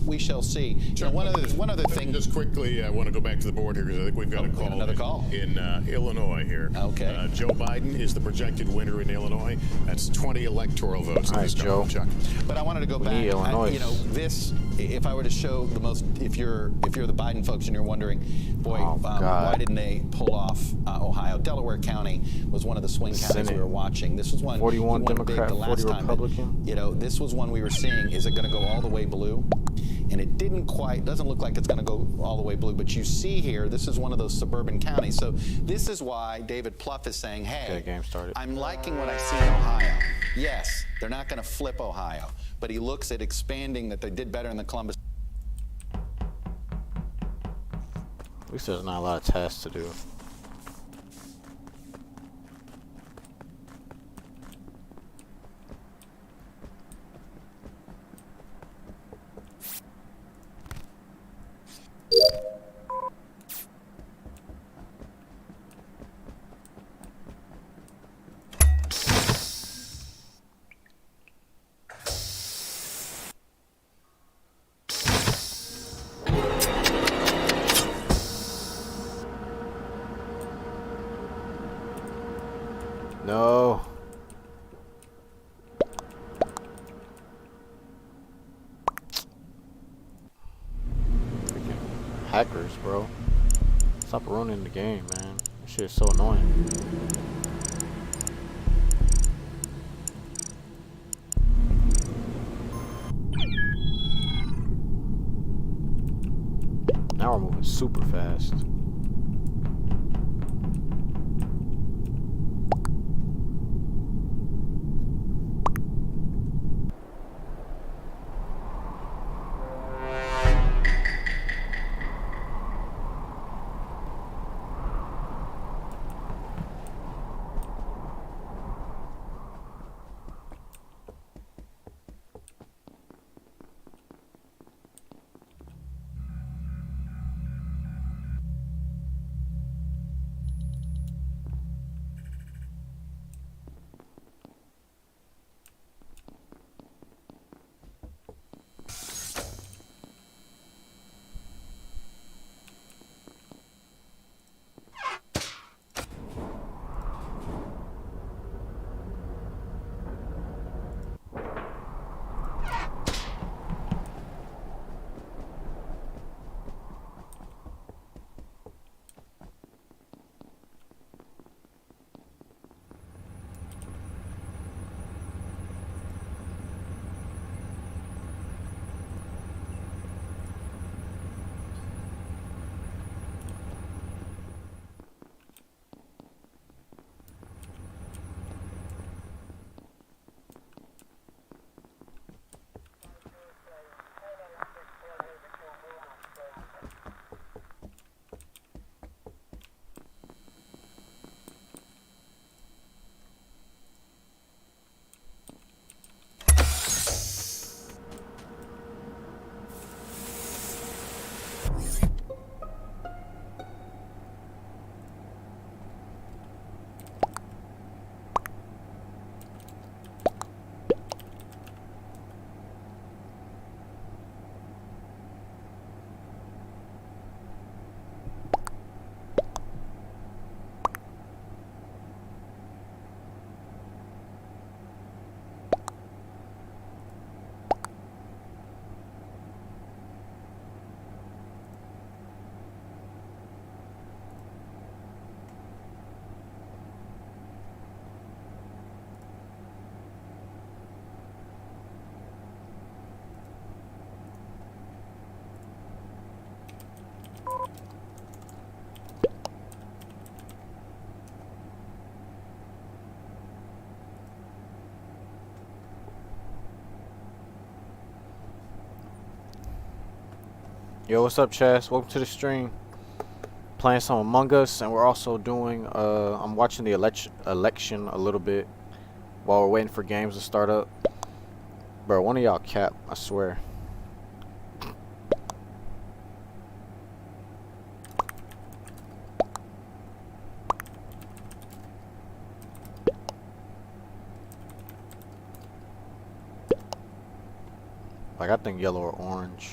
we shall see. Sure. One other thing. Just quickly, I want to go back to the board here because I think we've got a call. Another call in Illinois here. Okay. Joe Biden is the projected winner in Illinois. That's 20 electoral votes. All right, Joe. Chuck. But I wanted to go back. Illinois. This. If I were to show the most, if you're the Biden folks and you're wondering, boy, why didn't they pull off Ohio? Delaware County was one of the swing counties we were watching. This was one 41 Democrat, 40 Republican. This was one we were seeing. Is it going to go all the way blue? And it doesn't look like it's going to go all the way blue. But you see here, this is one of those suburban counties. So this is why David Plouffe is saying, hey, game started. I'm liking what I see in Ohio. Yes, they're not going to flip Ohio. But he looks at expanding that they did better in the Columbus. At least there's not a lot of tasks to do. No. Freaking hackers, bro. Stop ruining the game, man. This shit is so annoying. Now we're moving super fast. Yo, what's up, Chaz? Welcome to the stream. Playing some Among Us, and we're also doing, I'm watching the election a little bit while we're waiting for games to start up. Bro, one of y'all cap, I swear. Like, I think yellow or orange.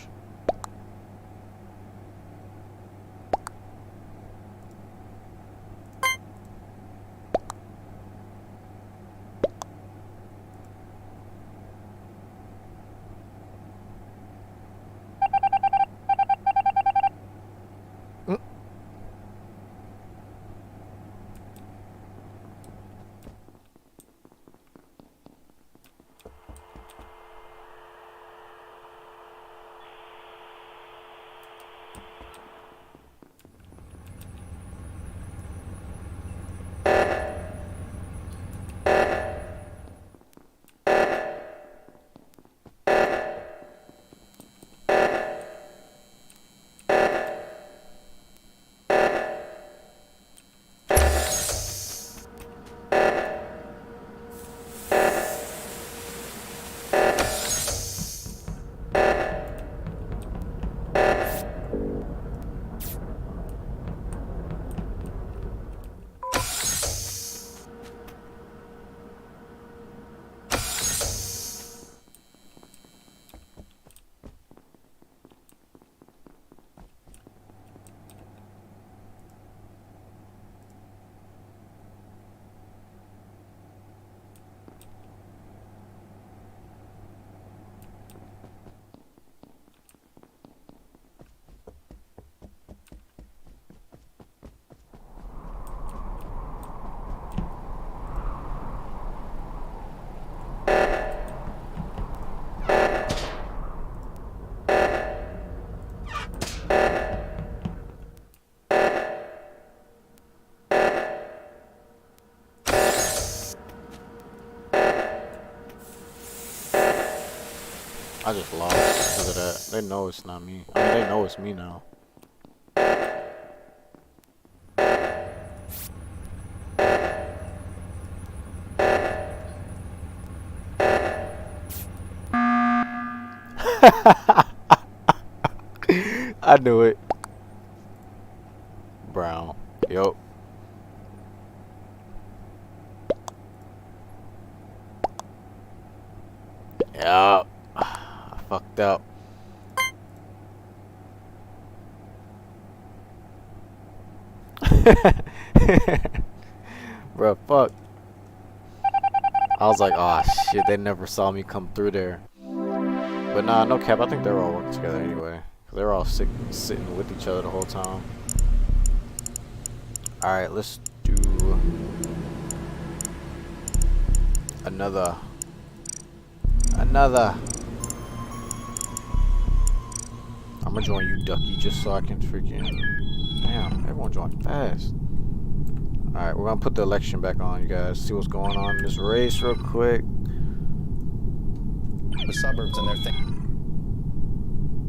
I just lost because of that. They know it's not me. I mean, they know it's me now. I knew it. Brown. Yup. Yup. I fucked up. Bruh, fuck. I was like, oh shit, they never saw me come through there. But nah, no cap, I think they're all working together anyway. They're all sitting with each other the whole time. Alright, let's do another. I'm gonna join you, Ducky, just so I can freaking... Damn, everyone joined fast. Alright, we're gonna put the election back on, you guys. See what's going on in this race real quick. The suburbs and their thing.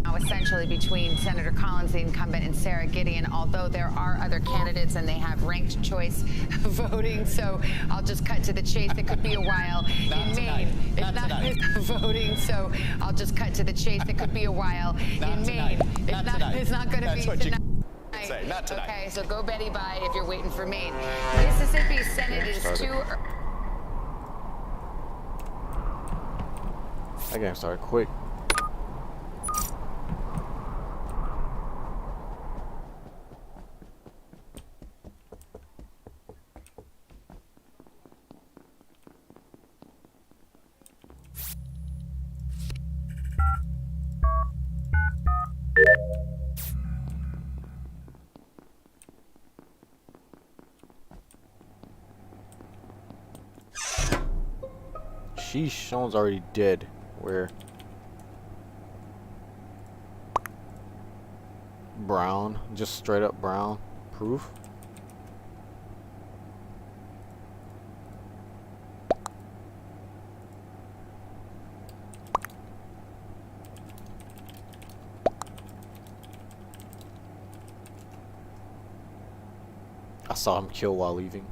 Now essentially between Senator Collins, the incumbent, and Sarah Gideon, although there are other candidates and they have ranked choice voting, so I'll just cut to the chase. It could be a while. In Maine, it's not voting, so I'll just cut to the chase. It could be a while. In Maine, it's not going to be tonight. Say, not tonight. Okay, so go Betty bye if you're waiting for Maine. Mississippi Senate is That game started quick. Sheesh, Sean's already dead. Where? Brown. Just straight up brown. Proof. saw him kill while leaving.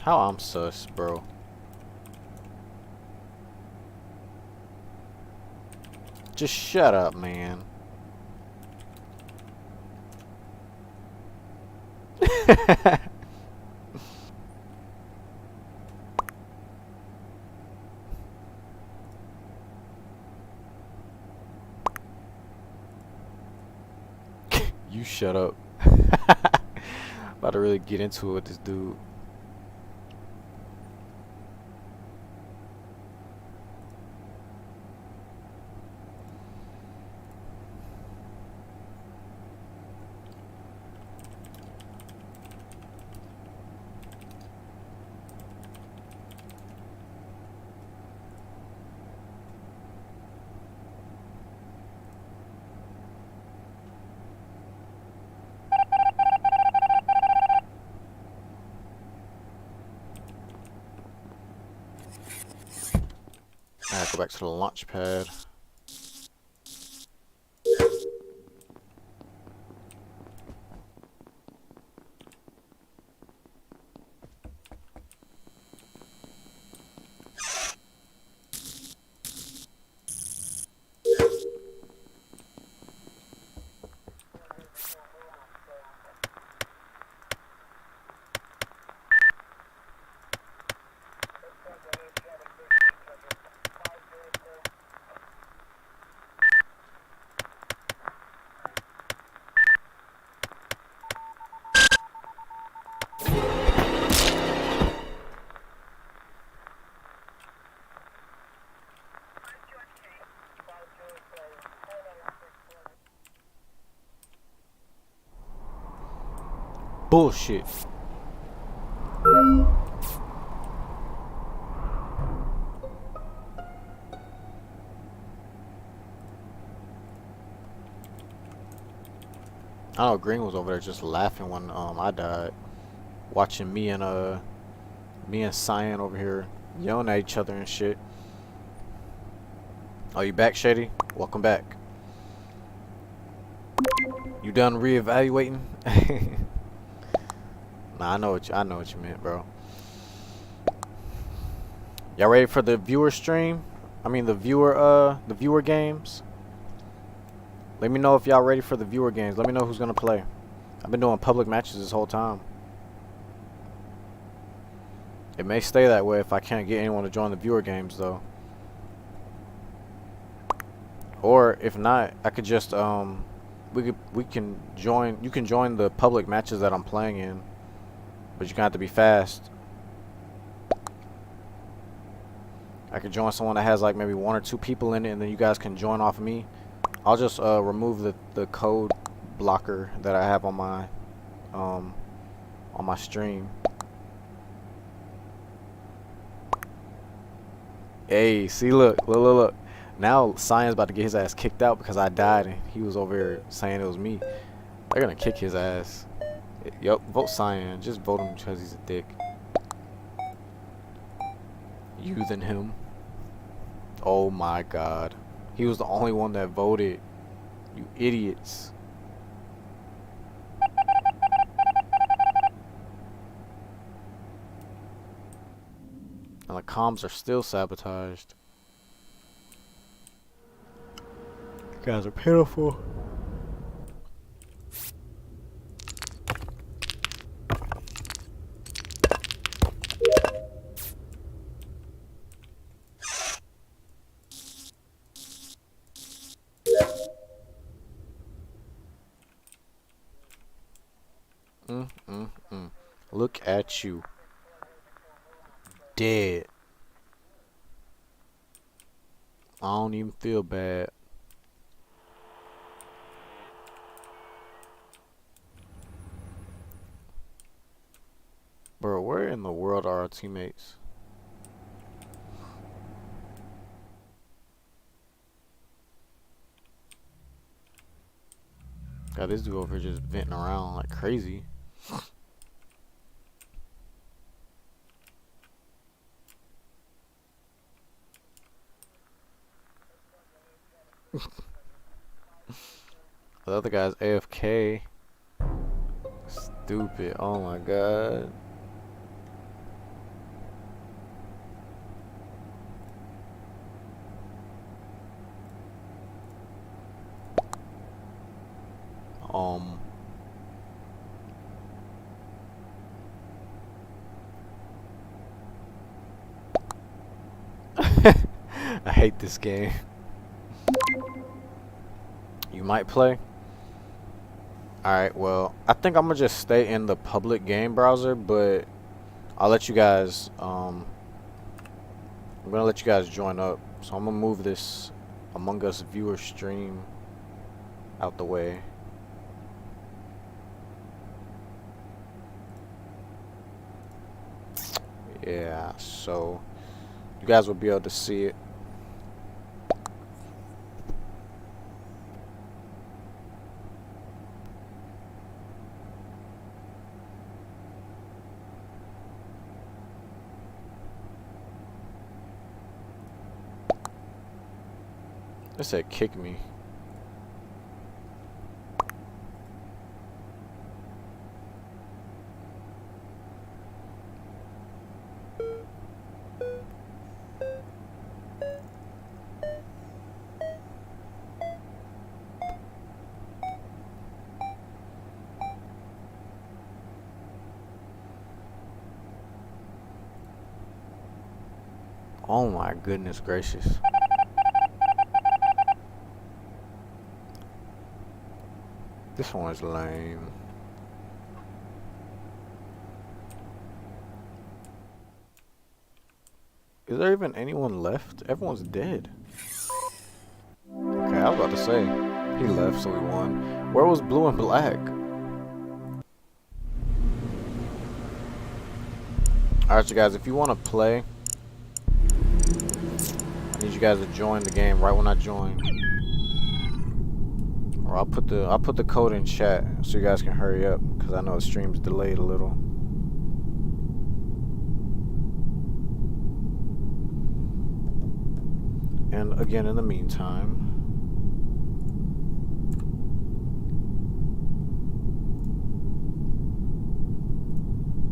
How I'm sus, bro. Just shut up, man. You shut up. About to really get into it with this dude. Alright, go back to the launch pad. Bullshit. I know Green was over there just laughing when I died, watching me and Cyan over here yelling at each other and shit. Oh, you back, Shady? Welcome back. You done reevaluating? Nah, I know what you meant, bro. Y'all ready for the viewer stream? I mean the viewer games? Let me know if y'all ready for the viewer games. Let me know who's gonna play. I've been doing public matches this whole time. It may stay that way if I can't get anyone to join the viewer games though. Or if not, I could just we can join. You can join the public matches that I'm playing in, but you're gonna have to be fast. I could join someone that has like maybe 1 or 2 people in it, and then you guys can join off of me. I'll just remove the code blocker that I have on my stream. Hey, see, look. Now Cyan's about to get his ass kicked out because I died and he was over here saying it was me. They're gonna kick his ass. Yup, vote Cyan. Just vote him because he's a dick. You than him. Oh my god. He was the only one that voted. You idiots. And the comms are still sabotaged. You guys are pitiful. Look at you. Dead. I don't even feel bad. Bro, where in the world are our teammates? God, this dude over here just venting around like crazy. The other guy's AFK. Stupid. Oh my god. I hate this game. You might play. Alright, well, I think I'm gonna just stay in the public game browser, but I'll let you guys, I'm gonna let you guys join up. So I'm gonna move this Among Us viewer stream out the way. Yeah, so you guys will be able to see it. It said kick me. Oh my goodness gracious. This one's lame. Is there even anyone left? Everyone's dead. Okay, I was about to say. He left, so we won. Where was blue and black? Alright, you guys, if you want to play, I need you guys to join the game right when I join. Or I'll put the code in chat so you guys can hurry up, because I know the stream's delayed a little. And again, in the meantime,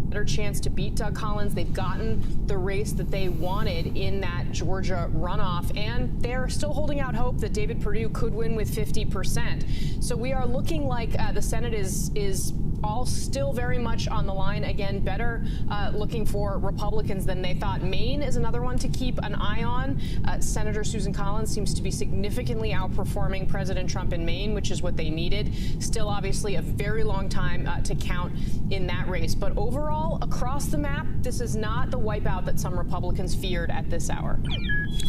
better chance to beat Doug Collins. They've gotten the race that they wanted in that Georgia runoff, and they're still holding out hope that David Perdue could win with 50%. So we are looking like the Senate is all still very much on the line. Again, better looking for Republicans than they thought. Maine is another one to keep an eye on. Senator Susan Collins seems to be significantly outperforming President Trump in Maine, which is what they needed. Still, obviously, a very long time to count in that race. But overall, across the map, this is not the wipeout that some Republicans feared at this hour.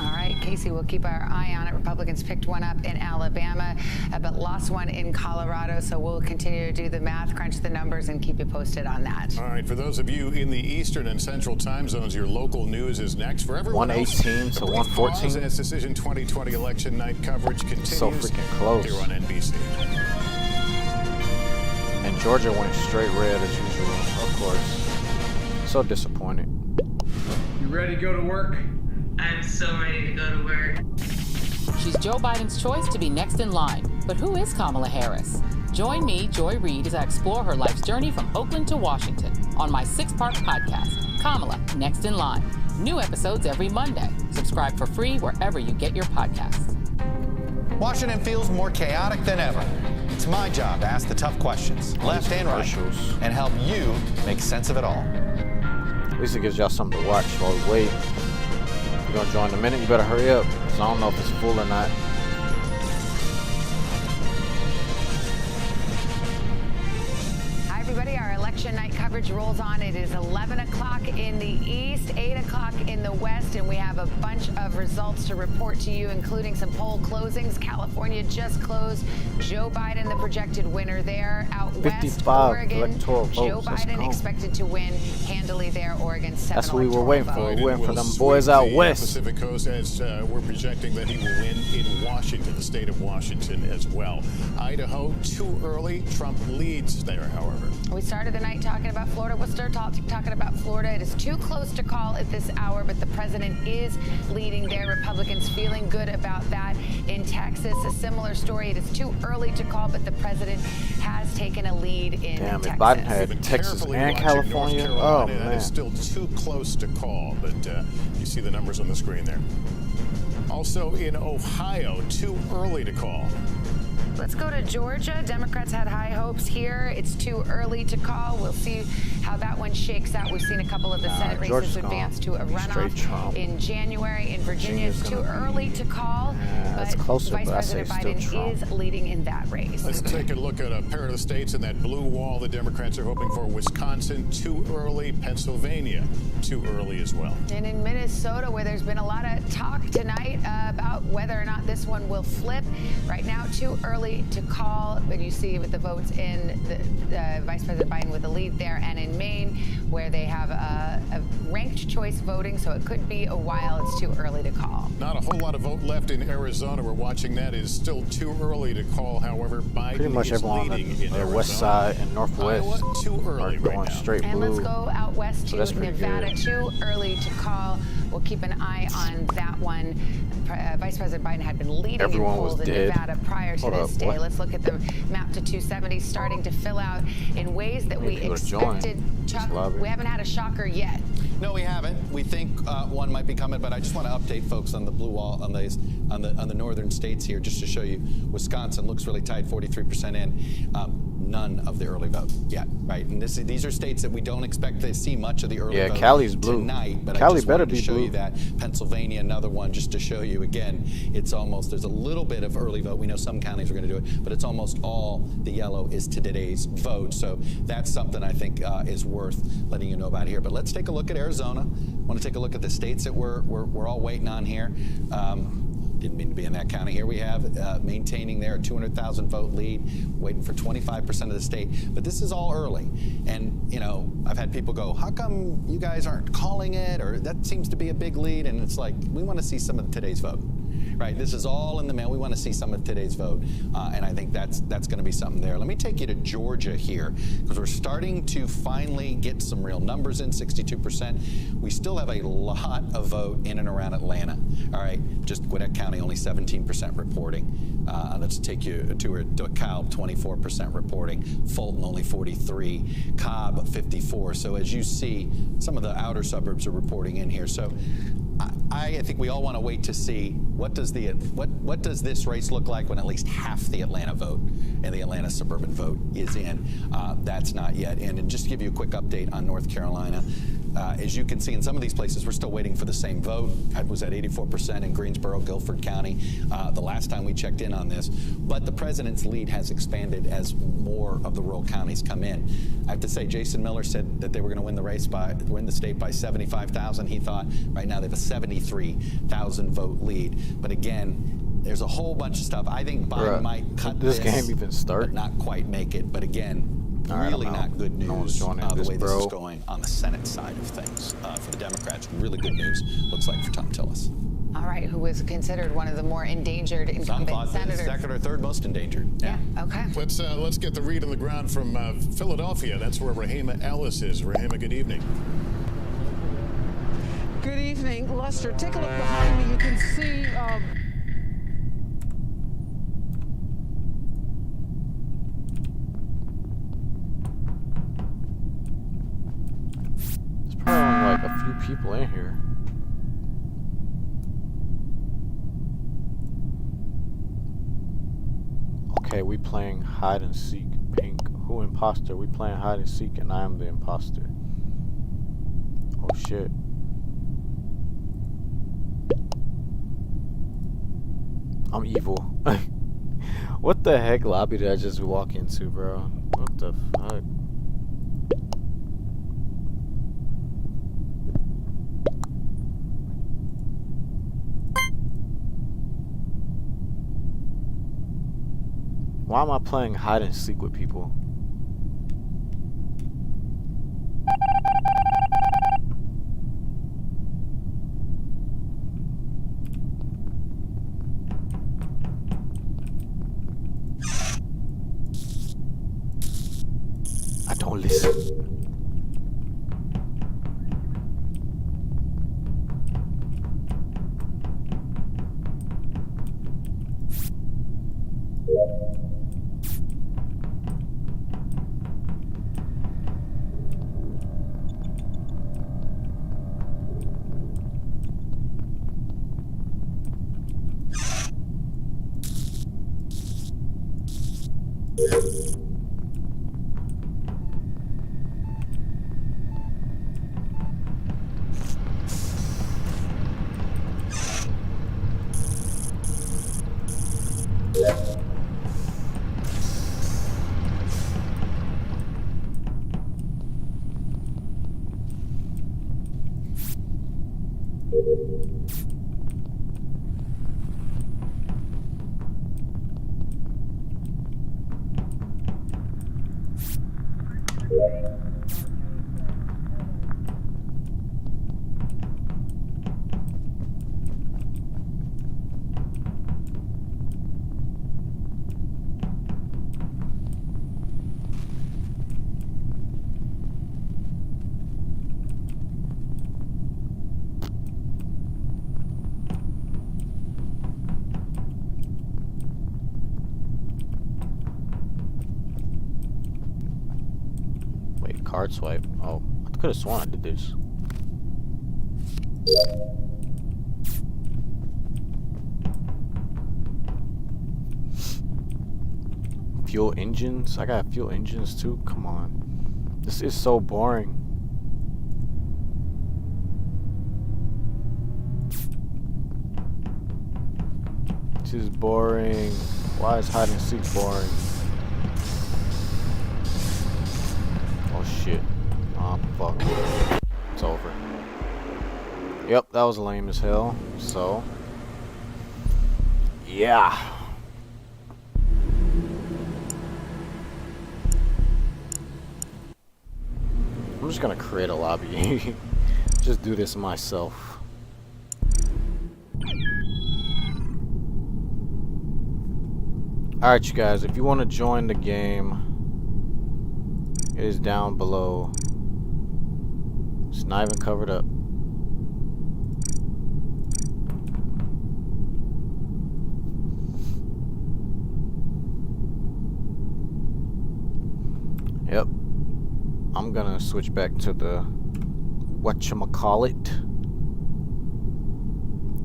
All right, Casey, we'll keep our eye on it. Republicans picked one up in Alabama, but lost one in Colorado. So we'll continue to do the math, crunch the numbers, and keep you posted on that. All right, for those of you in the Eastern and Central time zones, your local news is next. For everyone 118 to 114. As Decision 2020 election night coverage continues so freaking close here on NBC. And Georgia went straight red as usual, of course. So disappointed. You ready to go to work? I'm so ready to go to work. She's Joe Biden's choice to be next in line. But who is Kamala Harris? Join me, Joy Reid, as I explore her life's journey from Oakland to Washington on my 6-part podcast, Kamala, Next in Line. New episodes every Monday. Subscribe for free wherever you get your podcasts. Washington feels more chaotic than ever. It's my job to ask the tough questions, left and right, and help you make sense of it all. At least it gives y'all something to watch while we wait. If you're gonna join in a minute, you better hurry up, because I don't know if it's full or not. Everybody, our election night coverage rolls on. It is 11 o'clock in the east, 8 o'clock in the west, and we have a bunch of results to report to you, including some poll closings. California just closed. Joe Biden, the projected winner there. Out west, Oregon, Joe Biden expected to win handily there. Oregon, 7 That's what we were waiting for. We were waiting for them boys out west. Pacific Coast, as we're projecting that he will win in Washington, the state of Washington as well. Idaho, too early. Trump leads there, however. We started the night talking about about Florida. We'll start talking about Florida. It is too close to call at this hour, but the president is leading there. Republicans feeling good about that. In Texas, a similar story. It is too early to call, but the president has taken a lead in Damn, Texas. if Biden had Texas and California, oh man. That is still too close to call, but you see the numbers on the screen there. Also in Ohio, too early to call. Let's go to Georgia. Democrats had high hopes here. It's too early to call. We'll see how that one shakes out. We've seen a couple of the Senate races advance to a runoff in January. In Virginia, it's too early to call, but closer, Vice President Biden is leading in that race. Let's take a look at a pair of the states in that blue wall the Democrats are hoping for. Wisconsin, too early. Pennsylvania, too early as well. And in Minnesota, where there's been a lot of talk tonight about whether or not this one will flip, right now, too early to call, but you see with the votes in the Vice President Biden with the lead there, and in Maine, where they have a ranked choice voting, so it could be a while. It's too early to call. Not a whole lot of vote left in Arizona. We're watching that. It is still too early to call. However, Biden pretty much is everyone leading on in the Arizona. west side and northwest Iowa, too early are going right now. straight blue. And let's go out west to Nevada. Good. Too early to call. We'll keep an eye on that one. Vice President Biden had been leading in polls in Nevada prior to this day. What? Let's look at the map to 270 starting to fill out in ways that we expected. Chuck, we haven't had a shocker yet. No, we haven't. We think one might be coming, but I just want to update folks on the blue wall on the northern states here, just to show you. Wisconsin looks really tight, 43% in. None of the early vote yet, right? And these are states that we don't expect to see much of the early vote Cali's blue tonight. But Cali I just better wanted to be show blue. you that. Pennsylvania, another one, just to show you again. It's almost, there's a little bit of early vote. We know some counties are going to do it, but it's almost all the yellow is to today's vote. So that's something I think is worth letting you know about here. But let's take a look at Arizona. I want to take a look at the states that we're all waiting on here. Didn't mean to be in that county. Here we have maintaining their 200,000 vote lead, waiting for 25% of the state. But this is all early. And, you know, I've had people go, how come you guys aren't calling it? Or that seems to be a big lead. And it's like, we want to see some of today's vote. Right, this is all in the mail. We want to see some of today's vote, and I think that's going to be something there. Let me take you to Georgia here, because we're starting to finally get some real numbers in, 62%. We still have a lot of vote in and around Atlanta. All right, just Gwinnett County, only 17% reporting. Let's take you to DeKalb, 24% reporting. Fulton, only 43. Cobb, 54. So as you see, some of the outer suburbs are reporting in here. So I think we all want to wait to see what does this race look like when at least half the Atlanta vote and the Atlanta suburban vote is in. That's not yet in. And just to give you a quick update on North Carolina, as you can see in some of these places, we're still waiting for the same vote. I was at 84% in Greensboro, Guilford County, the last time we checked in on this. But the president's lead has expanded as more of the rural counties come in. I have to say, Jason Miller said that they were going to win the state by 75,000. He thought right now they have a 73,000 vote lead. But again, there's a whole bunch of stuff. I think Biden might cut this game even start, but not quite make it. But again, really not good news the way this is going on the Senate side of things. For the Democrats, really good news, looks like, for Tom Tillis. All right, who was considered one of the more endangered incumbent senators. Second or third most endangered. Yeah. Okay. Let's get the read on the ground from Philadelphia. That's where Rahima Ellis is. Rahima, good evening. Good evening, Lester. Take a look behind me. You can see. There's probably like a few people in here. Okay, we playing hide and seek. Pink. Who imposter? We playing hide and seek, and I am the imposter. Oh shit. I'm evil. What the heck lobby did I just walk into, bro? What the fuck? Why am I playing hide and seek with people? I don't listen. Card swipe. Oh, I could have sworn I did this. Fuel engines? I got fuel engines too? Come on. This is so boring. This is boring. Why is hide and seek boring? Oh shit. Oh fuck. It's over. Yep, that was lame as hell. So yeah. I'm just gonna create a lobby. Just do this myself. Alright you guys, if you want to join the game, it is down below. It's not even covered up. Yep. I'm gonna switch back to the whatchamacallit.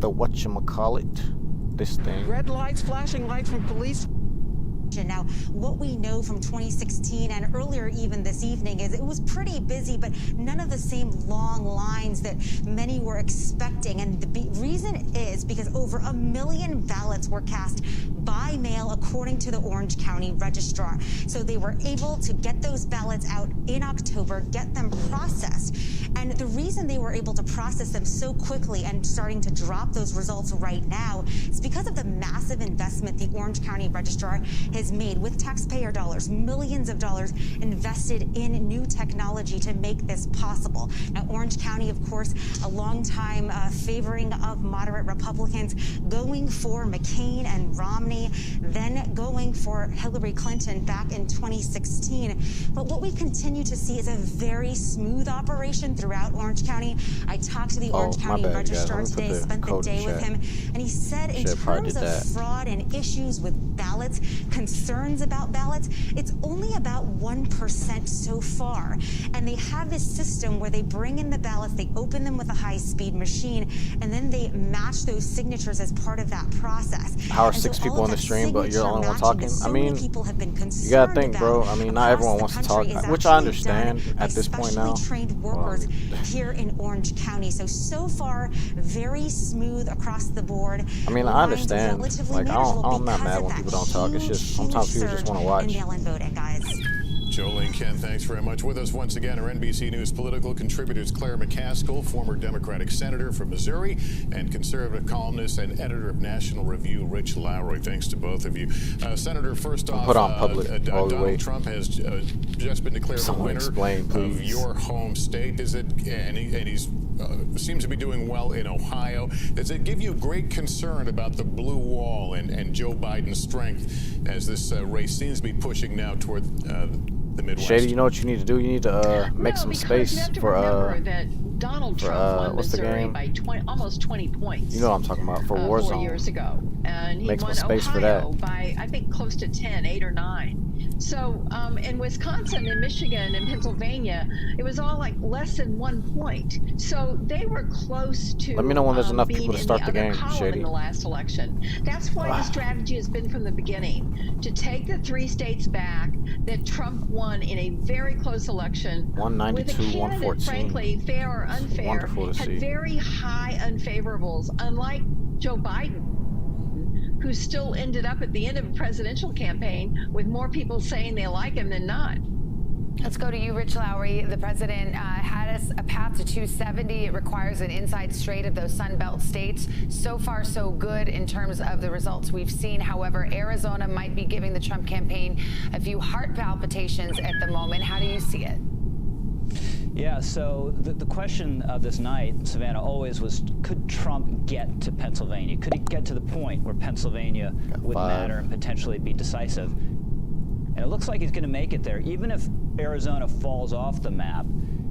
The whatchamacallit. This thing. Red lights, flashing lights from police. Now, what we know from 2016 and earlier even this evening is it was pretty busy, but none of the same long lines that many were expecting. And the reason is because over 1 million ballots were cast by mail, according to the Orange County Registrar. So they were able to get those ballots out in October, get them processed. And the reason they were able to process them so quickly and starting to drop those results right now is because of the massive investment the Orange County Registrar has made with taxpayer dollars, millions of dollars invested in new technology to make this possible. Now, Orange County, of course, a long-time favoring of moderate Republicans, going for McCain and Romney, then going for Hillary Clinton back in 2016. But what we continue to see is a very smooth operation throughout Orange County. I talked to the Orange County Registrar today, spent the day with him, and he said in terms of fraud and issues with ballots, concerns about ballots, it's only about 1% so far. And they have this system where they bring in the ballots, they open them with a high-speed machine, and then they match those signatures as part of that process. How are 6 people on the stream, but you're the only one talking? I mean, you gotta think, bro. I mean, not everyone wants to talk, which I understand at this point now. Trained workers here in Orange County. So far, very smooth across the board. I mean, I understand. Like, I'm not mad when people don't talk. It's just sometimes people just want to watch. Jolene Ken, thanks very much. With us once again are NBC News political contributors Claire McCaskill, former Democratic senator from Missouri, and conservative columnist and editor of National Review, Rich Lowry. Thanks to both of you. Senator, first off, put on public Donald Trump has just been declared the winner of your home state. Is it? And he's seems to be doing well in Ohio. Does it give you great concern about the blue wall and Joe Biden's strength as this race seems to be pushing now toward the Midwest? Shady, you know what you need to do? You need to make some space for that Donald Trump won Missouri by almost 20 points. You know what I'm talking about, for Warzone. 4 years ago, and he won Ohio by I think close to 10, 8 or 9. So in Wisconsin, in Michigan, and Pennsylvania, it was all like less than 1 point. So they were close to Let me know when there's enough being people to in start the the other game, column Shady. in the last election. That's why the strategy has been from the beginning to take the 3 states back that Trump won in a very close election. 192, with a candidate, 114. frankly, fair or unfair, wonderful to had see. very high unfavorables, unlike Joe Biden, who still ended up at the end of a presidential campaign with more people saying they like him than not. Let's go to you, Rich Lowry. The president had us a path to 270. It requires an inside straight of those Sun Belt states. So far, so good in terms of the results we've seen. However, Arizona might be giving the Trump campaign a few heart palpitations at the moment. How do you see it? Yeah, so the question of this night, Savannah, always was, could Trump get to Pennsylvania? Could he get to the point where Pennsylvania would matter and potentially be decisive? And it looks like he's going to make it there. Even if Arizona falls off the map,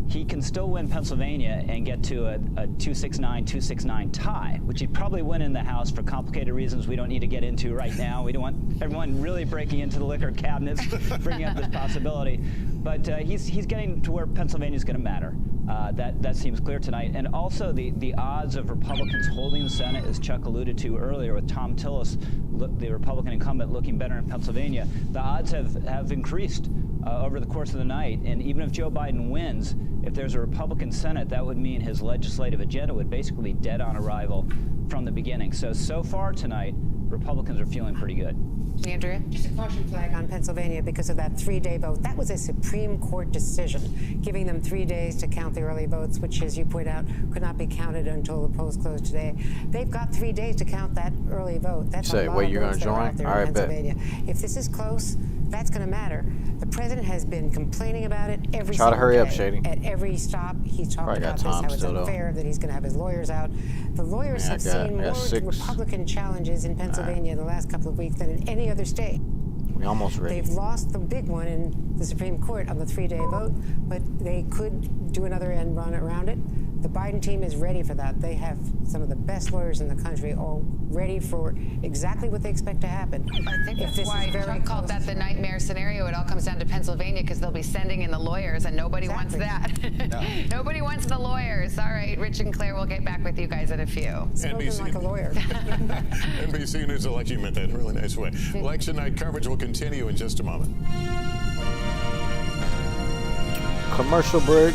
he can still win Pennsylvania and get to a 269-269 tie, which he'd probably win in the House for complicated reasons we don't need to get into right now. We don't want everyone really breaking into the liquor cabinets, bringing up this possibility. But he's getting to where Pennsylvania's going to matter. That seems clear tonight. And also the odds of Republicans holding the Senate, as Chuck alluded to earlier with Tom Tillis, the Republican incumbent, looking better in Pennsylvania, the odds have increased over the course of the night. And even if Joe Biden wins, if there's a Republican Senate, that would mean his legislative agenda would basically be dead on arrival from the beginning. So far tonight, Republicans are feeling pretty good. Andrea? Just a caution flag on Pennsylvania because of that 3-day vote. That was a Supreme Court decision, giving them 3 days to count the early votes, which, as you point out, could not be counted until the polls closed today. They've got 3 days to count that early vote. That's a lot of votes that are out there in Pennsylvania. If this is close, that's going to matter. The president has been complaining about it every single day. Try to hurry up, Shady. At every stop, he's talked about this, how it's unfair that he's going to have his lawyers out. The lawyers have seen more Republican challenges in Pennsylvania in the last couple of weeks than in any other state. We almost ready. They've lost the big one in the Supreme Court on the 3-day vote, but they could do another end run around it. The Biden team is ready for that. They have some of the best lawyers in the country, all ready for exactly what they expect to happen. I think that's why Trump called that the nightmare scenario. It all comes down to Pennsylvania because they'll be sending in the lawyers, and nobody wants that. No. Nobody wants the lawyers. All right, Rich and Claire, we'll get back with you guys in a few. Spoken like a lawyer. NBC News election, you meant that in a really nice way. Election night coverage will continue in just a moment. Commercial break.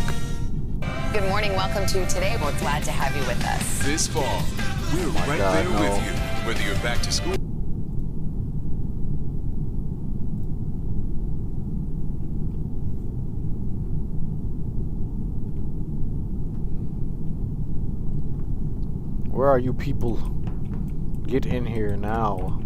Good morning. Welcome to Today. We're glad to have you with us. This fall, we're right there with you, whether you're back to school. Where are you people? Get in here now.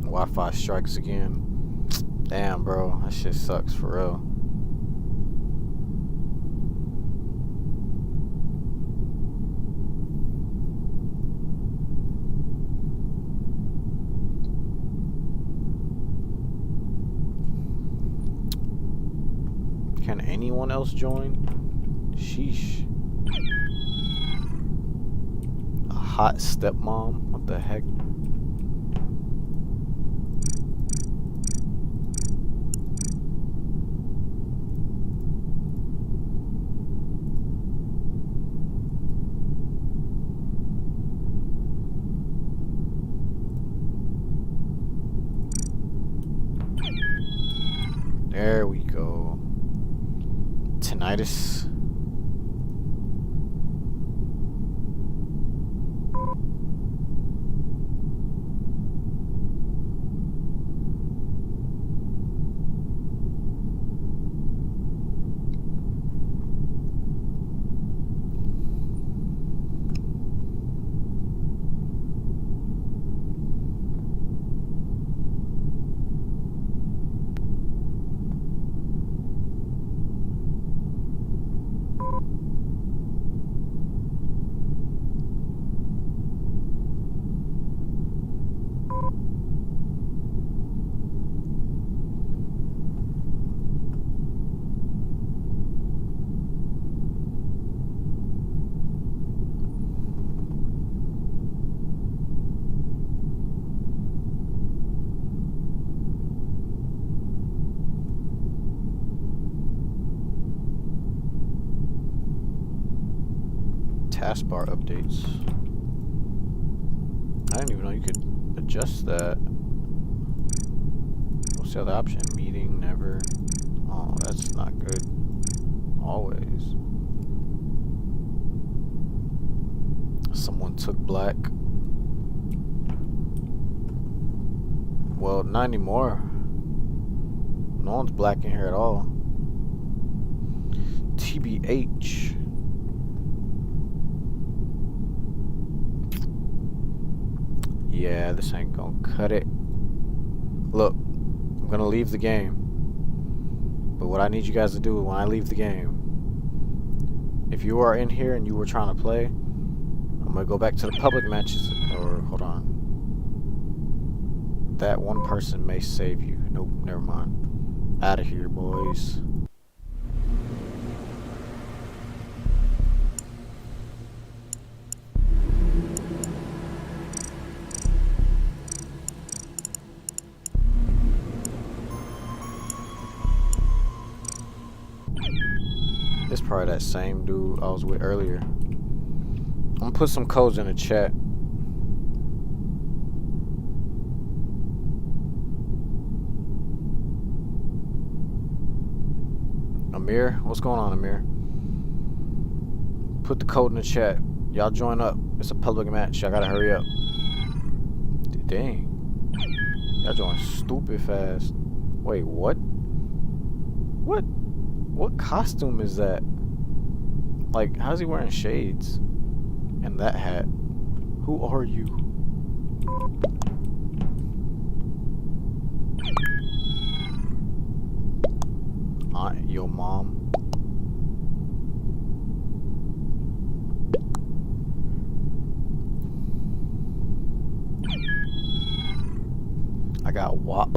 Wi-Fi strikes again. Damn, bro. That shit sucks for real. Can anyone else join? Sheesh. A hot stepmom? What the heck? There we go. Tinnitus. taskbar updates. I didn't even know you could adjust that. What's the other option? Meeting, never. Oh, that's not good. Always. Someone took black. Well, not anymore. No one's black in here at all. TBH. Yeah, this ain't gonna cut it. Look, I'm gonna leave the game. But what I need you guys to do when I leave the game, if you are in here and you were trying to play, I'm gonna go back to the public matches. Or hold on. That one person may save you. Nope, never mind. Out of here, boys. It's probably that same dude I was with earlier. I'm gonna put some codes in the chat. Amir, what's going on, Amir? Put the code in the chat. Y'all join up. It's a public match. Y'all gotta hurry up. Dang. Y'all join stupid fast. Wait, what? What? What costume is that? Like, how's he wearing shades? And that hat? Who are you? Aunt, your mom? I got WAP.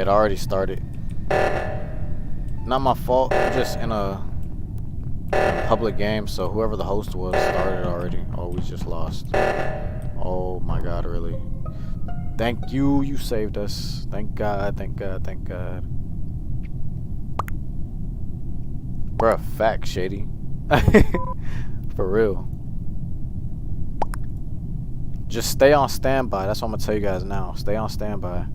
Already started. Not my fault. I'm just in a public game, so whoever the host was started already. Oh, we just lost. Oh my god, really? Thank you, you saved us. Thank God, thank God, thank God. Bruh, fact, Shady. For real. Just stay on standby. That's what I'm gonna tell you guys now. Stay on standby.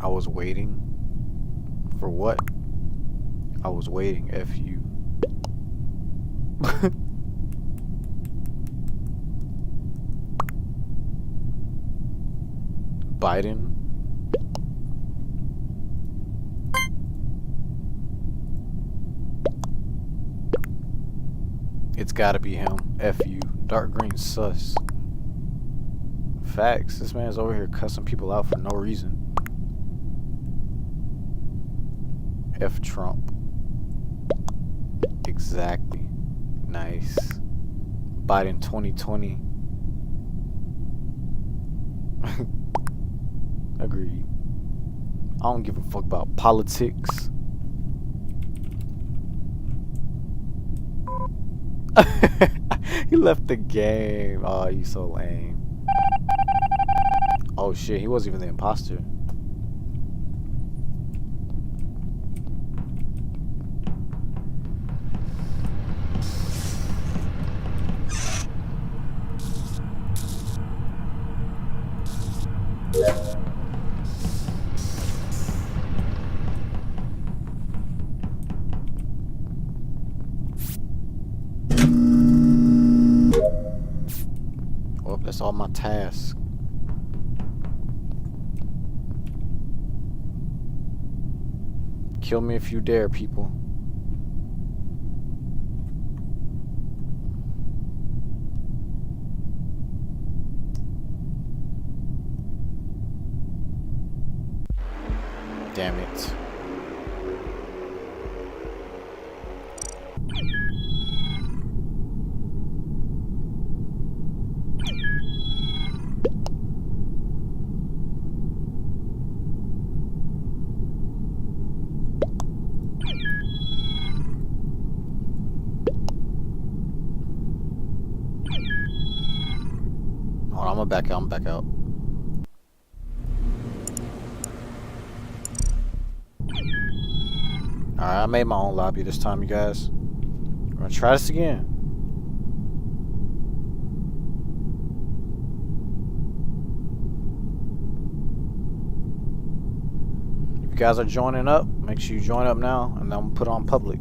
I was waiting. For what? I was waiting, F you. Biden. It's gotta be him. F you. Dark green sus. Facts. This man's over here cussing people out for no reason. F Trump. Exactly. Nice. Biden 2020. Agreed. I don't give a fuck about politics. He left the game. Oh, you so lame. Oh shit, he wasn't even the imposter. Well, that's all my tasks. Kill me if you dare, people. Damn it. Hold on, I'm gonna back out. Alright, I made my own lobby this time, you guys. We're gonna try this again. If you guys are joining up, make sure you join up now, and then I'm gonna put on public.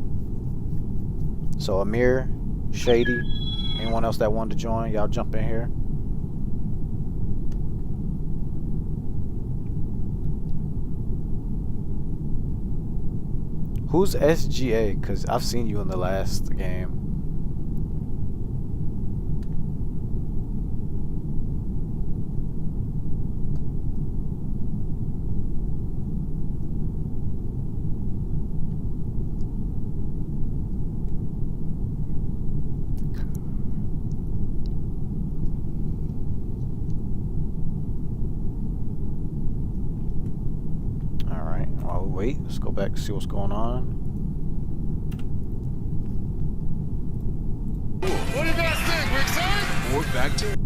So Amir, Shady, anyone else that wanted to join, y'all jump in here. Who's SGA? Because I've seen you in the last game. Alright, I'll wait. Let's go back and see what's going on. What do you guys think? We excited? Or back to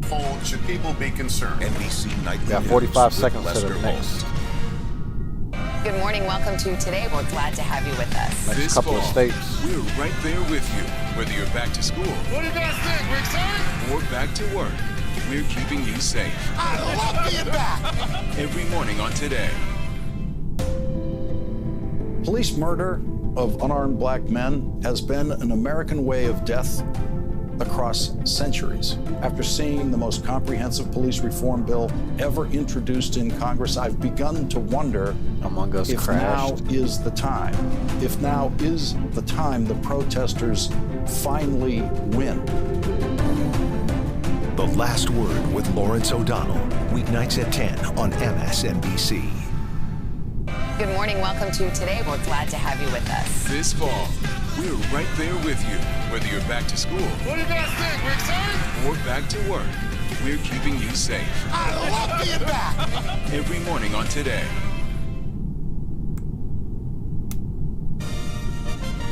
phone. Should people be concerned? NBC Nightly We got 45 seconds to the next. Good morning. Welcome to Today. We're glad to have you with us. Next this couple fall, of states. We're right there with you. Whether you're back to school. What do you guys think? We excited? Or back to work. We're keeping you safe. I love being back. Every morning on Today. Police murder of unarmed black men has been an American way of death across centuries. After seeing the most comprehensive police reform bill ever introduced in Congress, I've begun to wonder Among Us if crashed. now is the time. If now is the time the protesters finally win. The Last Word with Lawrence O'Donnell, weeknights at 10 on MSNBC. Good morning. Welcome to Today. We're glad to have you with us. This fall, we're right there with you. Whether you're back to school. What do you guys think? We excited? Or back to work. We're keeping you safe. I love being back. Every morning on Today.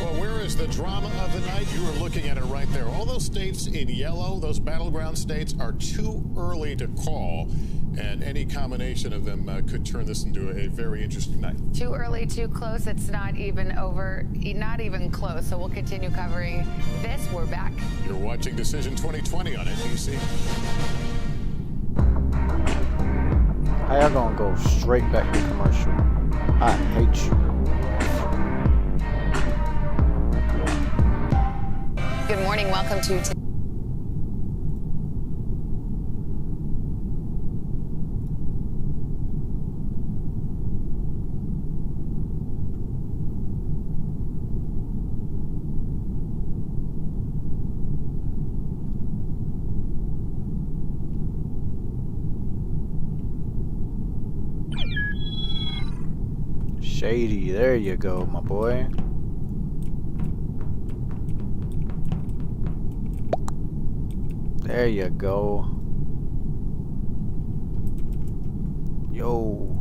Well, where is the drama of the night? You are looking at it right there. All those states in yellow, those battleground states, are too early to call. And any combination of them could turn this into a very interesting night. Too early, too close. It's not even over, not even close. So we'll continue covering this. We're back. You're watching Decision 2020 on NBC. How y'all gonna go straight back to commercial? I hate you. Good morning. Welcome to Shady, there you go, my boy. There you go. Yo.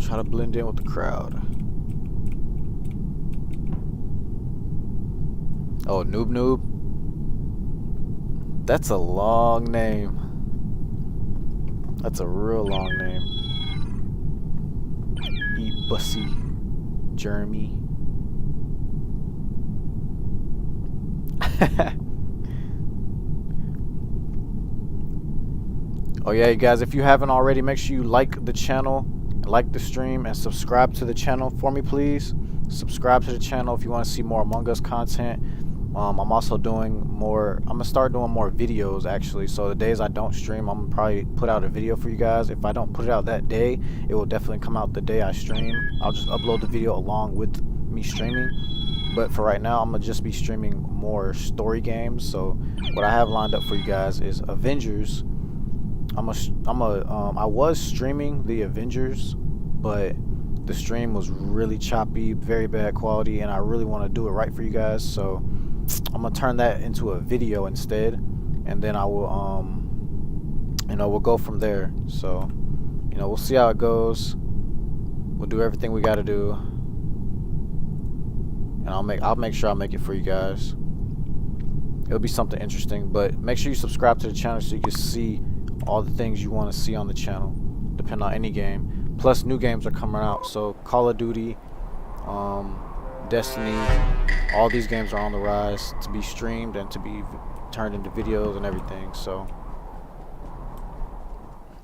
Try to blend in with the crowd. Oh, Noob. That's a long name. That's a real long name. Eat Bussy. Jeremy. Oh yeah, you guys, if you haven't already, make sure you like the channel, like the stream, and subscribe to the channel for me, please. Subscribe to the channel if you want to see more Among Us content. I'm also doing more, I'm gonna start doing more videos actually. So the days I don't stream, I'm gonna probably put out a video for you guys. If I don't put it out that day, it will definitely come out the day I stream. I'll just upload the video along with me streaming. But for right now, I'm gonna just be streaming more story games. So what I have lined up for you guys is Avengers. I was streaming the Avengers, but the stream was really choppy, very bad quality, and I really want to do it right for you guys. So I'm gonna turn that into a video instead, and then I will we'll go from there. So we'll see how it goes. We'll do everything we got to do, and I'll make sure I make it for you guys. It'll be something interesting, but make sure you subscribe to the channel so you can see all the things you want to see on the channel, depending on any game. Plus new games are coming out, so Call of Duty, Destiny, all these games are on the rise to be streamed and to be turned into videos and everything. So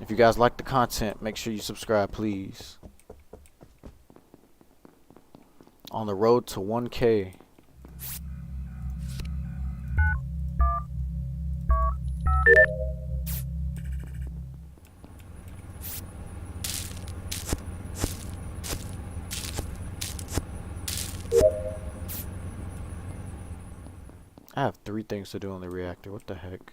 if you guys like the content, make sure you subscribe, please. On the road to 1K. I have 3 things to do on the reactor. What the heck?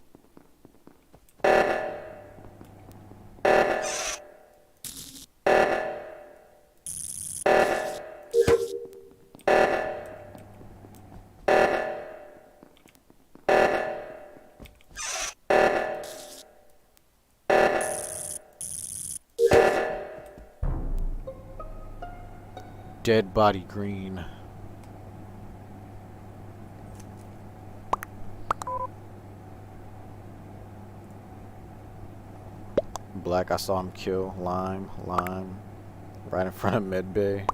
Dead body green. Black, I saw him kill. Lime, right in front of medbay.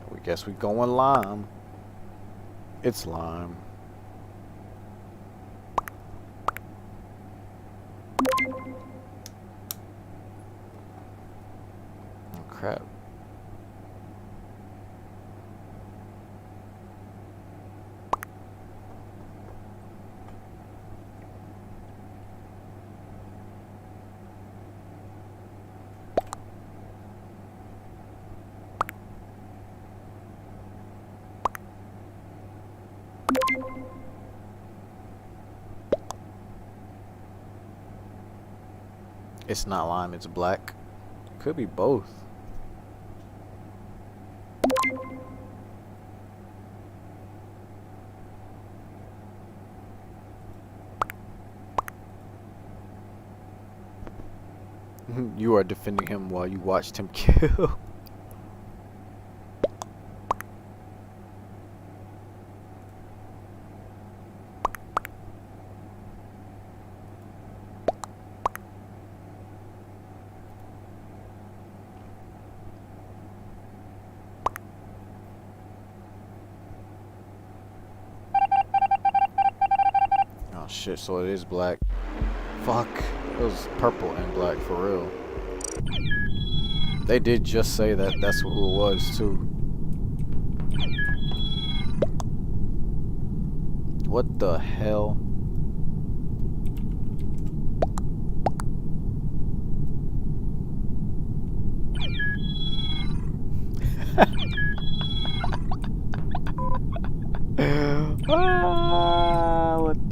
We guess we going lime. It's lime. Oh crap. It's not lime, it's black. Could be both. You are defending him while you watched him kill. Shit, so it is black. Fuck. It was purple and black for real. They did just say that that's who it was too. What the hell?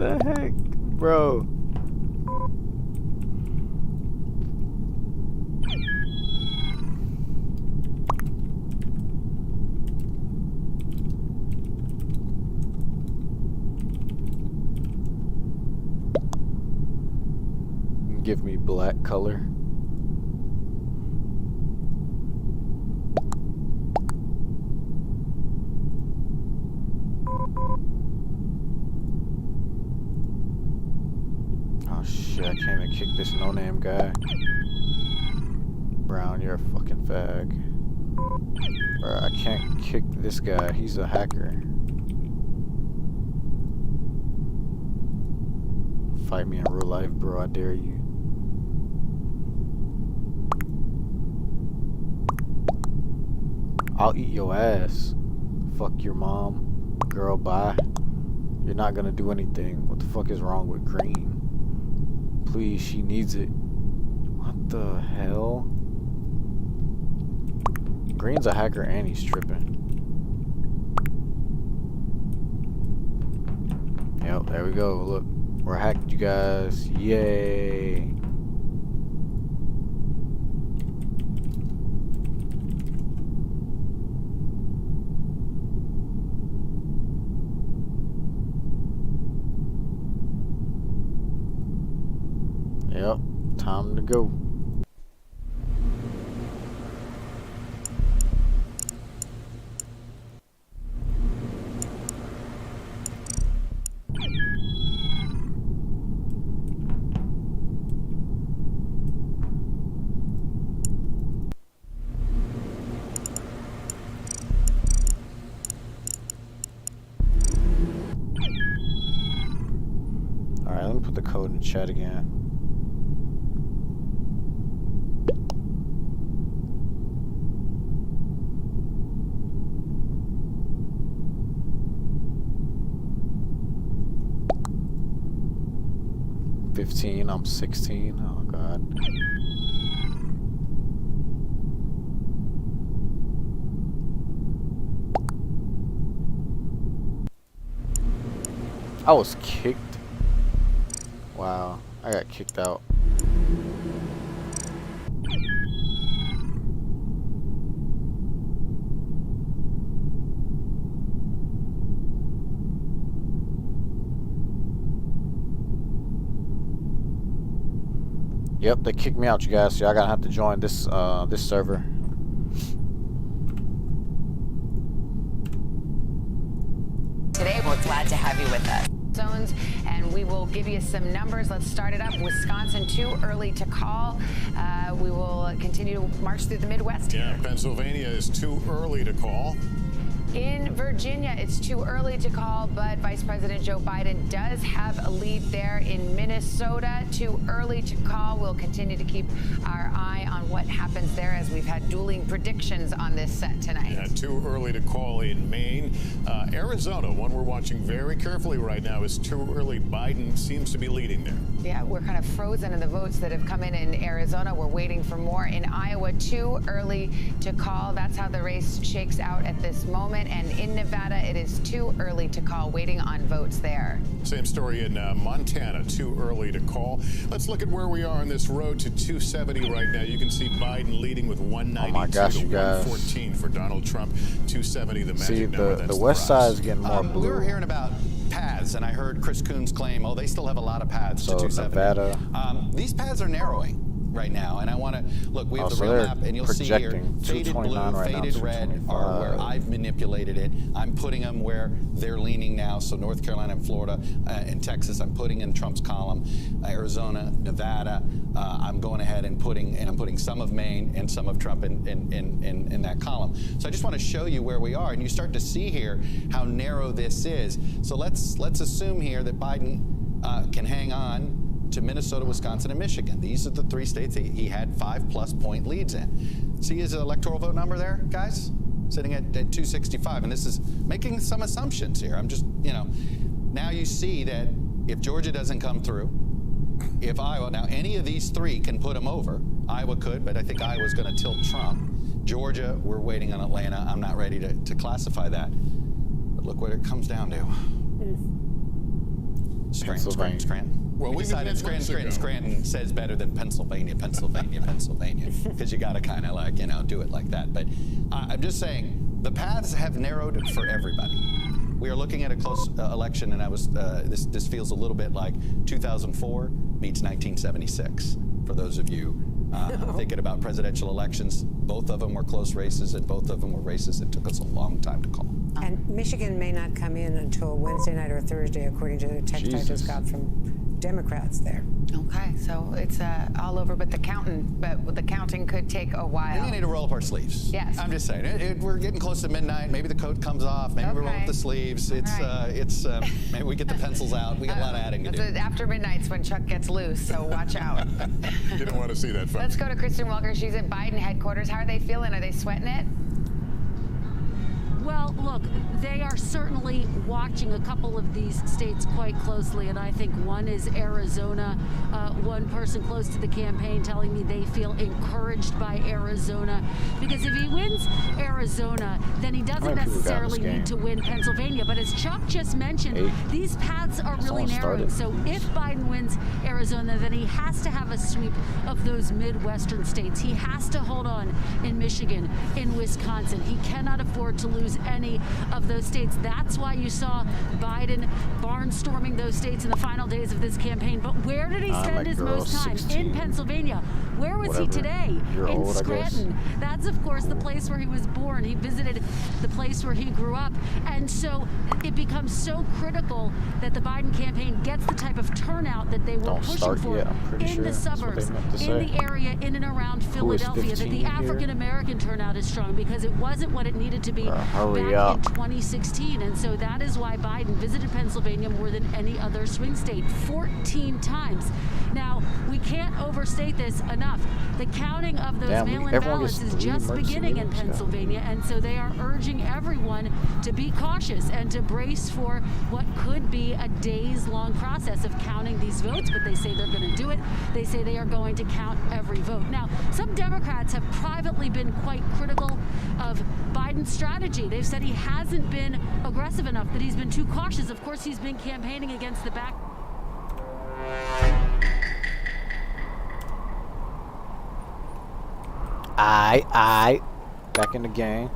the heck, bro? Give me black color. Oh shit, I can't even kick this no-name guy. Brown, you're a fucking fag. Bro, I can't kick this guy. He's a hacker. Fight me in real life, bro. I dare you. I'll eat your ass. Fuck your mom. Girl, bye. You're not gonna do anything. What the fuck is wrong with green? Please, she needs it. What the hell? Green's a hacker and he's tripping. Yep, there we go. Look, we're hacked, you guys. Yay. Yep, time to go. Alright, let me put the code in the chat again. I'm 16. Oh god. I was kicked. Wow, I got kicked out. Yep, they kicked me out, you guys. So y'all gonna have to join this this server. Today, we're glad to have you with us. Zones, and we will give you some numbers. Let's start it up. Wisconsin, too early to call. We will continue to march through the Midwest here. Yeah, Pennsylvania is too early to call. In Virginia, it's too early to call, but Vice President Joe Biden does have a lead there. In Minnesota, too early to call. We'll continue to keep our eye on what happens there as we've had dueling predictions on this set tonight. Yeah, too early to call in Maine. Arizona, one we're watching very carefully right now, is too early. Biden seems to be leading there. Yeah, we're kind of frozen in the votes that have come in Arizona. We're waiting for more. In Iowa, too early to call. That's how the race shakes out at this moment. And in Nevada, it is too early to call, waiting on votes there. Same story in Montana, too early to call. Let's look at where we are on this road to 270 right now. You can see Biden leading with 192 to 114 for Donald Trump. 270, the magic number. See, the west side is getting more blue. We were hearing about paths, and I heard Chris Coons claim, oh, they still have a lot of paths to 270. Nevada. These paths are narrowing right now, and I want to look. We have the real map, and you'll see here faded blue, right faded red are where I've manipulated it. I'm putting them where they're leaning now. So North Carolina and Florida and Texas, I'm putting in Trump's column. Arizona, Nevada, I'm going ahead and I'm putting some of Maine and some of Trump in that column. So I just want to show you where we are, and you start to see here how narrow this is. So let's assume here that Biden can hang on to Minnesota, Wisconsin, and Michigan. These are the three states he had 5+ point leads in. See his electoral vote number there, guys? Sitting at 265, and this is making some assumptions here. I'm just, now you see that if Georgia doesn't come through, if Iowa, now any of these three can put him over. Iowa could, but I think Iowa's going to tilt Trump. Georgia, we're waiting on Atlanta. I'm not ready to classify that. But look what it comes down to. Scranton. Well, we decided Scranton says better than Pennsylvania, because you got to kind of like, do it like that. But I'm just saying the paths have narrowed for everybody. We are looking at a close election, and this feels a little bit like 2004 meets 1976. For those of you thinking about presidential elections, both of them were close races, and both of them were races that took us a long time to call. And Michigan may not come in until Wednesday night or Thursday, according to the text I just got from Democrats there. Okay, so it's all over, but the counting could take a while. We need to roll up our sleeves. Yes. I'm just saying, we're getting close to midnight. Maybe the coat comes off. Maybe we roll up the sleeves. Maybe we get the pencils out. We got a lot of adding to do. After midnight's when Chuck gets loose, so watch out. You don't want to see that, folks. Let's go to Kristen Welker. She's at Biden headquarters. How are they feeling? Are they sweating it? Well, look, they are certainly watching a couple of these states quite closely, and I think one is Arizona. One person close to the campaign telling me they feel encouraged by Arizona, because if he wins Arizona, then he doesn't necessarily need to win Pennsylvania. But as Chuck just mentioned, these paths are really narrowing. So if Biden wins Arizona, then he has to have a sweep of those Midwestern states. He has to hold on in Michigan, in Wisconsin. He cannot afford to lose any of those states. That's why you saw Biden barnstorming those states in the final days of this campaign. But where did he spend his most time? In Pennsylvania. Where was he today? In Scranton. That's, of course, the place where he was born. He visited the place where he grew up. And so it becomes so critical that the Biden campaign gets the type of turnout that they were pushing for in the suburbs, in the area, in and around Philadelphia, that the African-American turnout is strong, because it wasn't what it needed to be back in 2016. And so that is why Biden visited Pennsylvania more than any other swing state, 14 times. Now, we can't overstate this enough. The counting of those mail-in ballots is just beginning in Pennsylvania, and so they are urging everyone to be cautious and to brace for what could be a days-long process of counting these votes, but they say they're going to do it. They say they are going to count every vote. Now, some Democrats have privately been quite critical of Biden's strategy. They've said he hasn't been aggressive enough, that he's been too cautious. Of course, he's been campaigning against the back. Aight. Back in the game.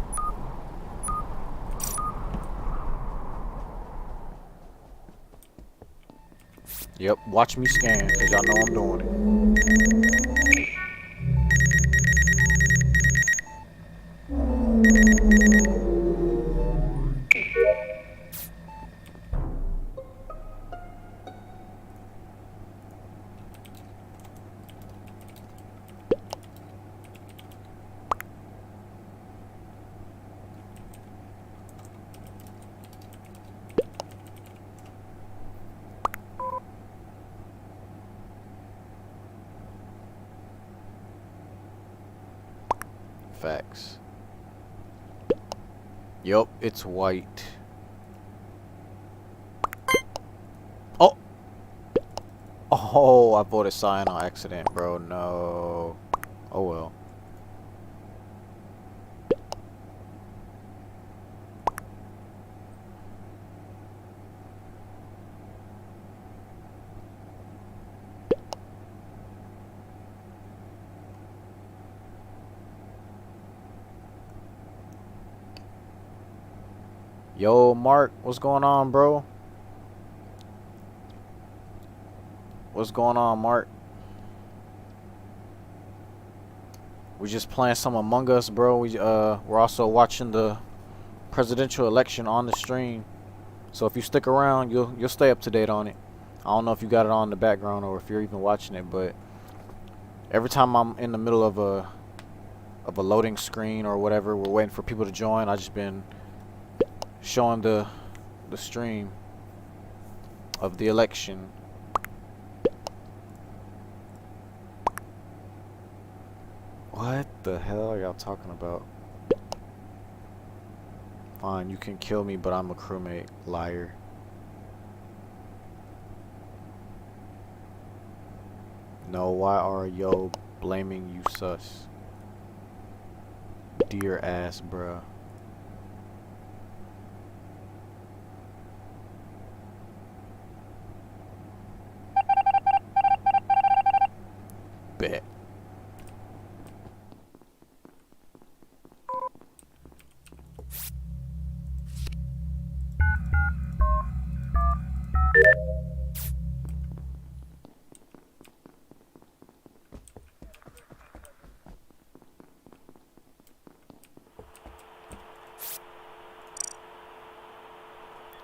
Yep, watch me scan, because y'all know I'm doing it. Facts. Yup, it's white. Oh, I voted cyan on accident, bro. No. Oh well. Yo, Mark, what's going on, bro? What's going on, Mark? We just playing some Among Us, bro. We're also watching the presidential election on the stream. So if you stick around, you'll stay up to date on it. I don't know if you got it on in the background or if you're even watching it, but every time I'm in the middle of a loading screen or whatever, we're waiting for people to join, I just been showing the stream of the election. What the hell are y'all talking about? Fine, you can kill me, but I'm a crewmate. Liar. No, why are yo blaming you sus? Dear ass, bruh.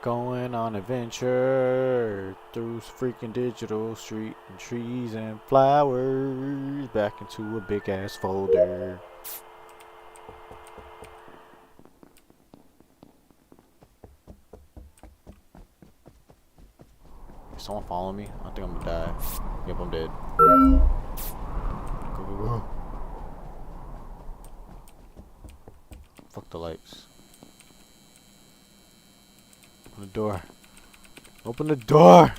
Going on adventure through freaking digital street and trees and flowers back into a big ass folder. Is someone following me? I think I'm gonna die. Yep, I'm dead. Go, go, go. Fuck the lights. Open the door. Open the door.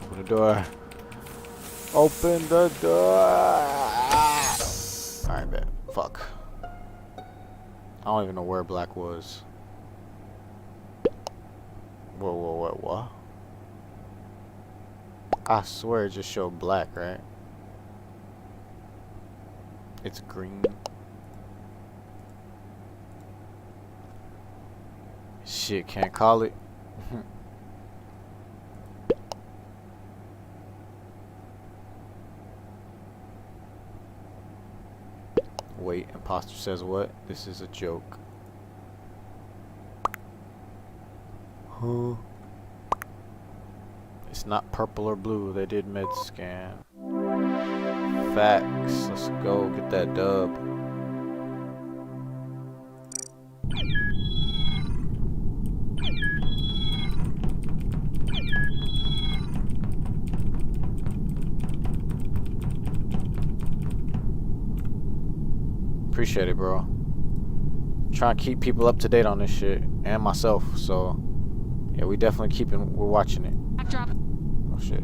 Open the door. Open the door. Alright, bet. Fuck. I don't even know where black was. Whoa, whoa, what? I swear it just showed black, right? It's green. Shit, can't call it. Wait, imposter says what? This is a joke. Who? It's not purple or blue. They did med scan. Facts. Let's go get that dub. Appreciate it, bro. Trying to keep people up to date on this shit and myself. So yeah, we definitely we're watching it. Oh shit.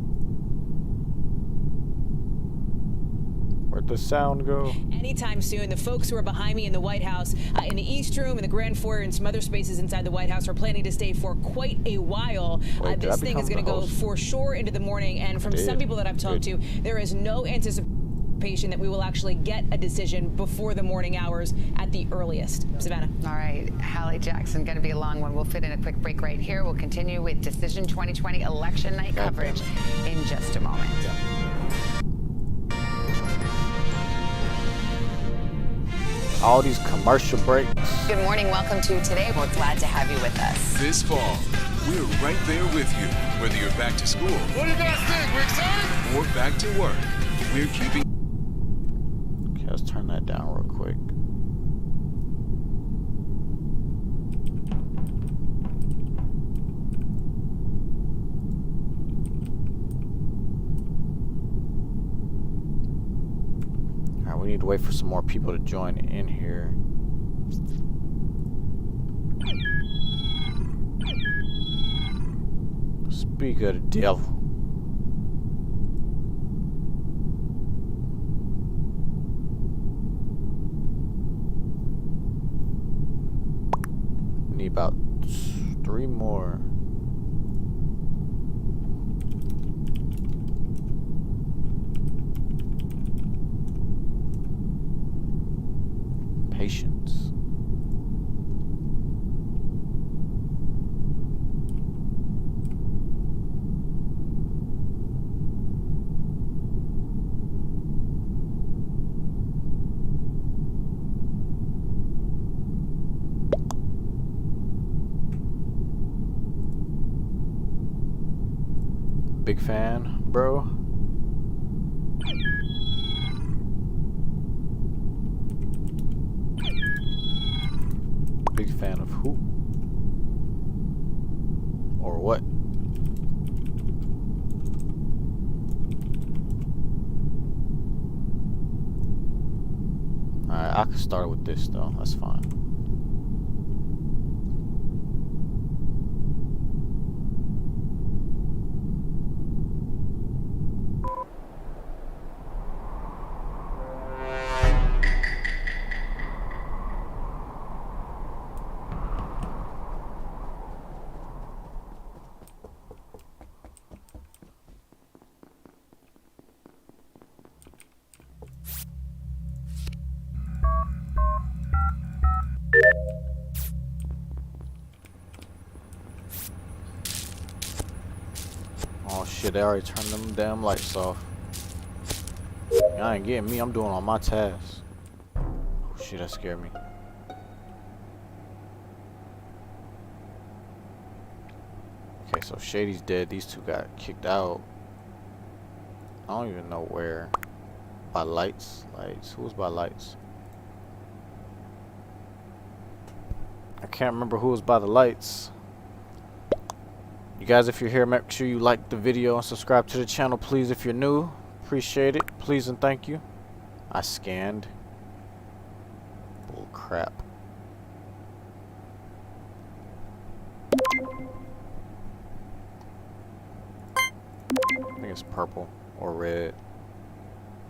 Where'd the sound go? Anytime soon, the folks who are behind me in the White House, in the East Room, in the Grand Foyer, and some other spaces inside the White House are planning to stay for quite a while. Wait, this thing is going to go for sure into the morning, and from some people that I've talked to, there is no anticipation that we will actually get a decision before the morning hours at the earliest. Savannah. All right, Hallie Jackson, going to be a long one. We'll fit in a quick break right here. We'll continue with Decision 2020 election night coverage in just a moment. All these commercial breaks. Good morning. Welcome to Today. We're glad to have you with us. This fall, we're right there with you. Whether you're back to school. What do you guys think? We're excited? Or back to work. We're keeping. Okay, let's turn that down real quick. Alright, we need to wait for some more people to join in here. Speak of the devil. Need about 3 more. Patience. Big fan, bro. Big fan of who? Or what? Alright, I can start with this though. That's fine. Oh shit, they already turned them damn lights off. Y'all ain't getting me, I'm doing all my tasks. Oh shit, that scared me. so Shady's dead. These two got kicked out. I don't even know where. By lights? Lights? Who was by lights? I can't remember who was by the lights. You guys, if you're here, make sure you like the video and subscribe to the channel, please, if you're new. Appreciate it. Please and thank you. I scanned. Bull crap. I think it's purple or red.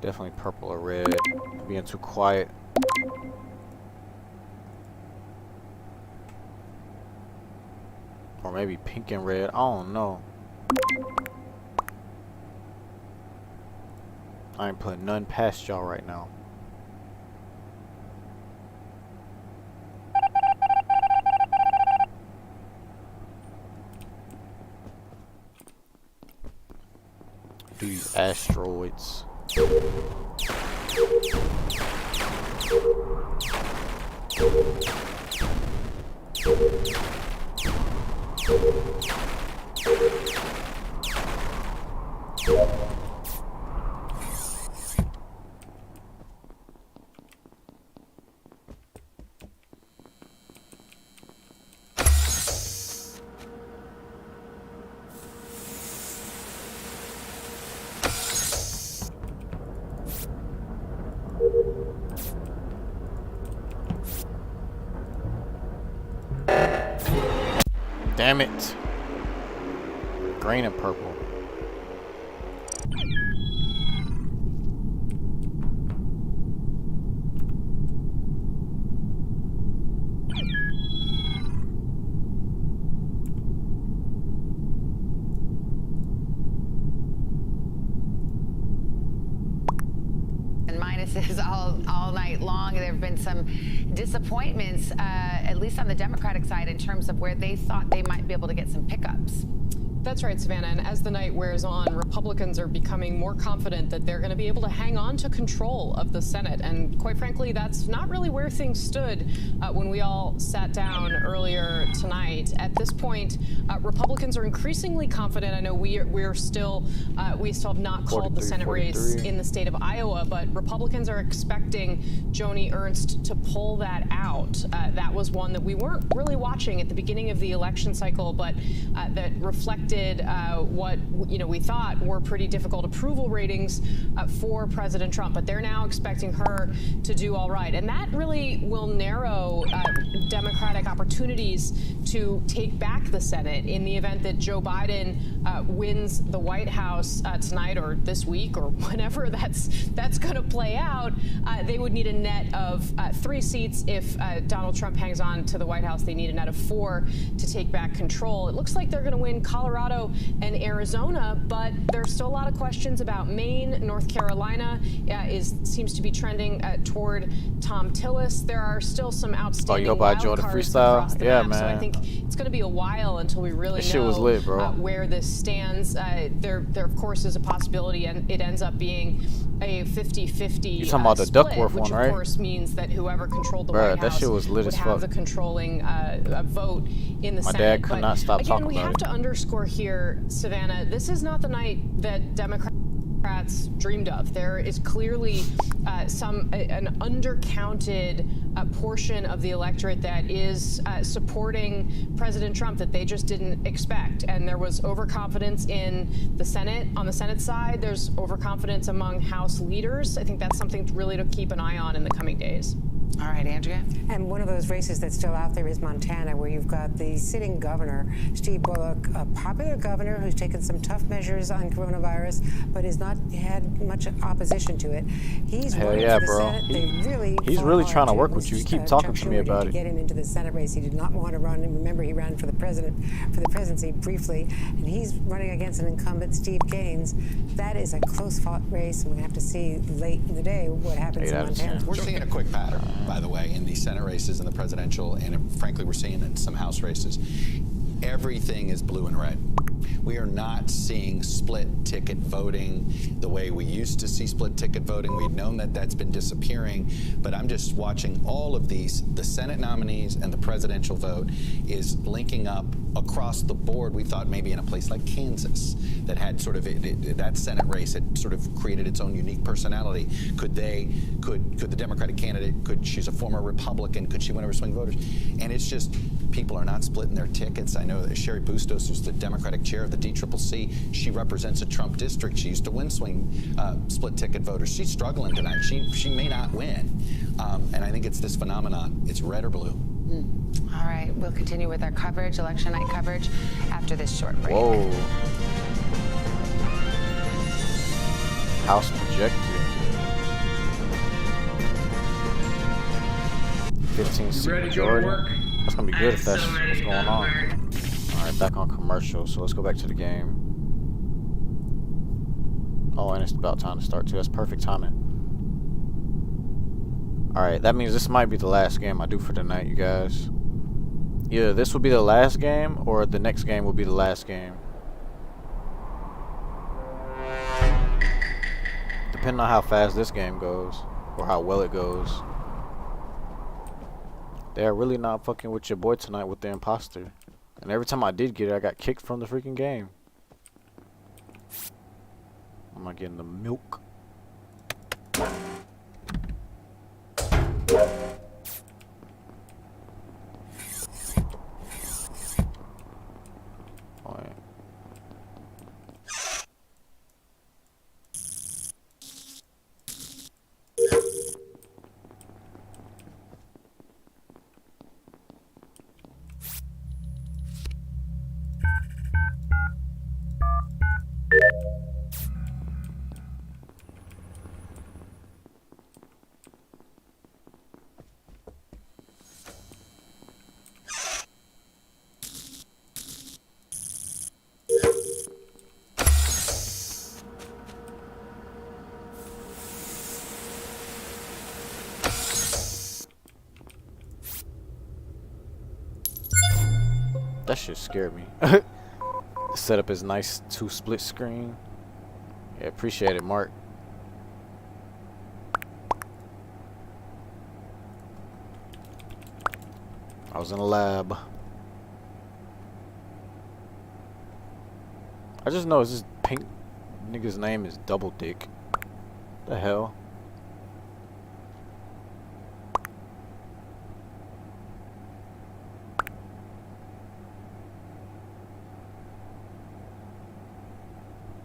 Definitely purple or red. Being too quiet. Or maybe pink and red. I don't know. I ain't putting none past y'all right now. These asteroids. Damn it. Green and purple. And minuses all night long. There have been some disappointments, at least on the Democratic side, in terms of where they thought they might be able to get some pickups. That's right, Savannah. And as the night wears on, Republicans are becoming more confident that they're going to be able to hang on to control of the Senate. And quite frankly, that's not really where things stood when we all sat down earlier tonight. At this point, Republicans are increasingly confident. I know we still have not called the Senate race in the state of Iowa, but Republicans are expecting Joni Ernst to pull that out. That was one that we weren't really watching at the beginning of the election cycle, but that reflected what we thought were pretty difficult approval ratings for President Trump. But they're now expecting her to do all right, and that really will narrow Democratic opportunities to take back the Senate in the event that Joe Biden wins the White House tonight or this week or whenever that's going to play out. They would need a net of 3 seats. If Donald Trump hangs on to the White House, they need a net of 4 to take back control. It looks like they're going to win Colorado and Arizona, but there's still a lot of questions about Maine. North Carolina seems to be trending toward Tom Tillis. There are still some outstanding wild cards across the map, man. So I think it's going to be a while until we really know where this stands. There of course is a possibility, and it ends up being a 50-50 You're talking about the Duckworth which one, right? Of course means that whoever controlled the White House that shit was lit would as have fuck. the controlling vote in the Senate. My dad could not stop again, talking we about have it. to underscore here, Savannah, this is not the night that Democrats dreamed of. There is clearly an undercounted portion of the electorate that is supporting President Trump that they just didn't expect. And there was overconfidence in the Senate. On the Senate side, there's overconfidence among House leaders. I think that's something really to keep an eye on in the coming days. All right, Andrea. And one of those races that's still out there is Montana, where you've got the sitting governor, Steve Bullock, a popular governor who's taken some tough measures on coronavirus, but has not had much opposition to it. He's running for the Senate. He's really trying to work with you. You keep talking to me about it. To get him into the Senate race, he did not want to run. And remember, he ran for the presidency briefly, and he's running against an incumbent, Steve Gaines. That is a close-fought race, and we're going to have to see late in the day what happens in Montana. We're seeing a quick pattern, by the way, in the Senate races and the presidential, and frankly, we're seeing in some House races. everything is blue and red. We are not seeing split ticket voting the way we used to see split ticket voting. We've known that that's been disappearing, but I'm just watching all of these. The Senate nominees and the presidential vote is linking up across the board. We thought maybe in a place like Kansas that had sort of that Senate race had sort of created its own unique personality. Could the Democratic candidate, she's a former Republican, could she win over swing voters? And it's just, people are not splitting their tickets. I know that Sherry Bustos, who's the Democratic chair of the DCCC, she represents a Trump district. She used to win swing split ticket voters. She's struggling tonight. She may not win. And I think it's this phenomenon. It's red or blue. All right, we'll continue with our coverage, election night coverage, after this short break. Whoa. House projected. 15-seat majority. That's gonna be good if that's what's going on. Alright, back on commercial, so let's go back to the game. Oh, and it's about time to start too. That's perfect timing. Alright, that means this might be the last game I do for the night, you guys. Either this will be the last game, or the next game will be the last game. Depending on how fast this game goes, or how well it goes. They are really not fucking with your boy tonight with the imposter. And every time I did get it, I got kicked from the freaking game. I'm not getting the milk. Oh, yeah. That shit scared me. Setup is nice 2 split screen. Yeah, appreciate it, Mark. I was in a lab. I just know this pink nigga's name is Double Dick. The hell?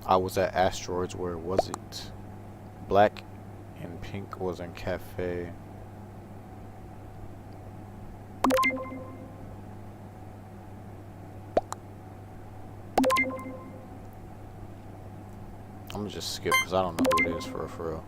I was at Asteroids. Where was it? Black and pink was in cafe. I'm gonna just skip because I don't know who it is for real.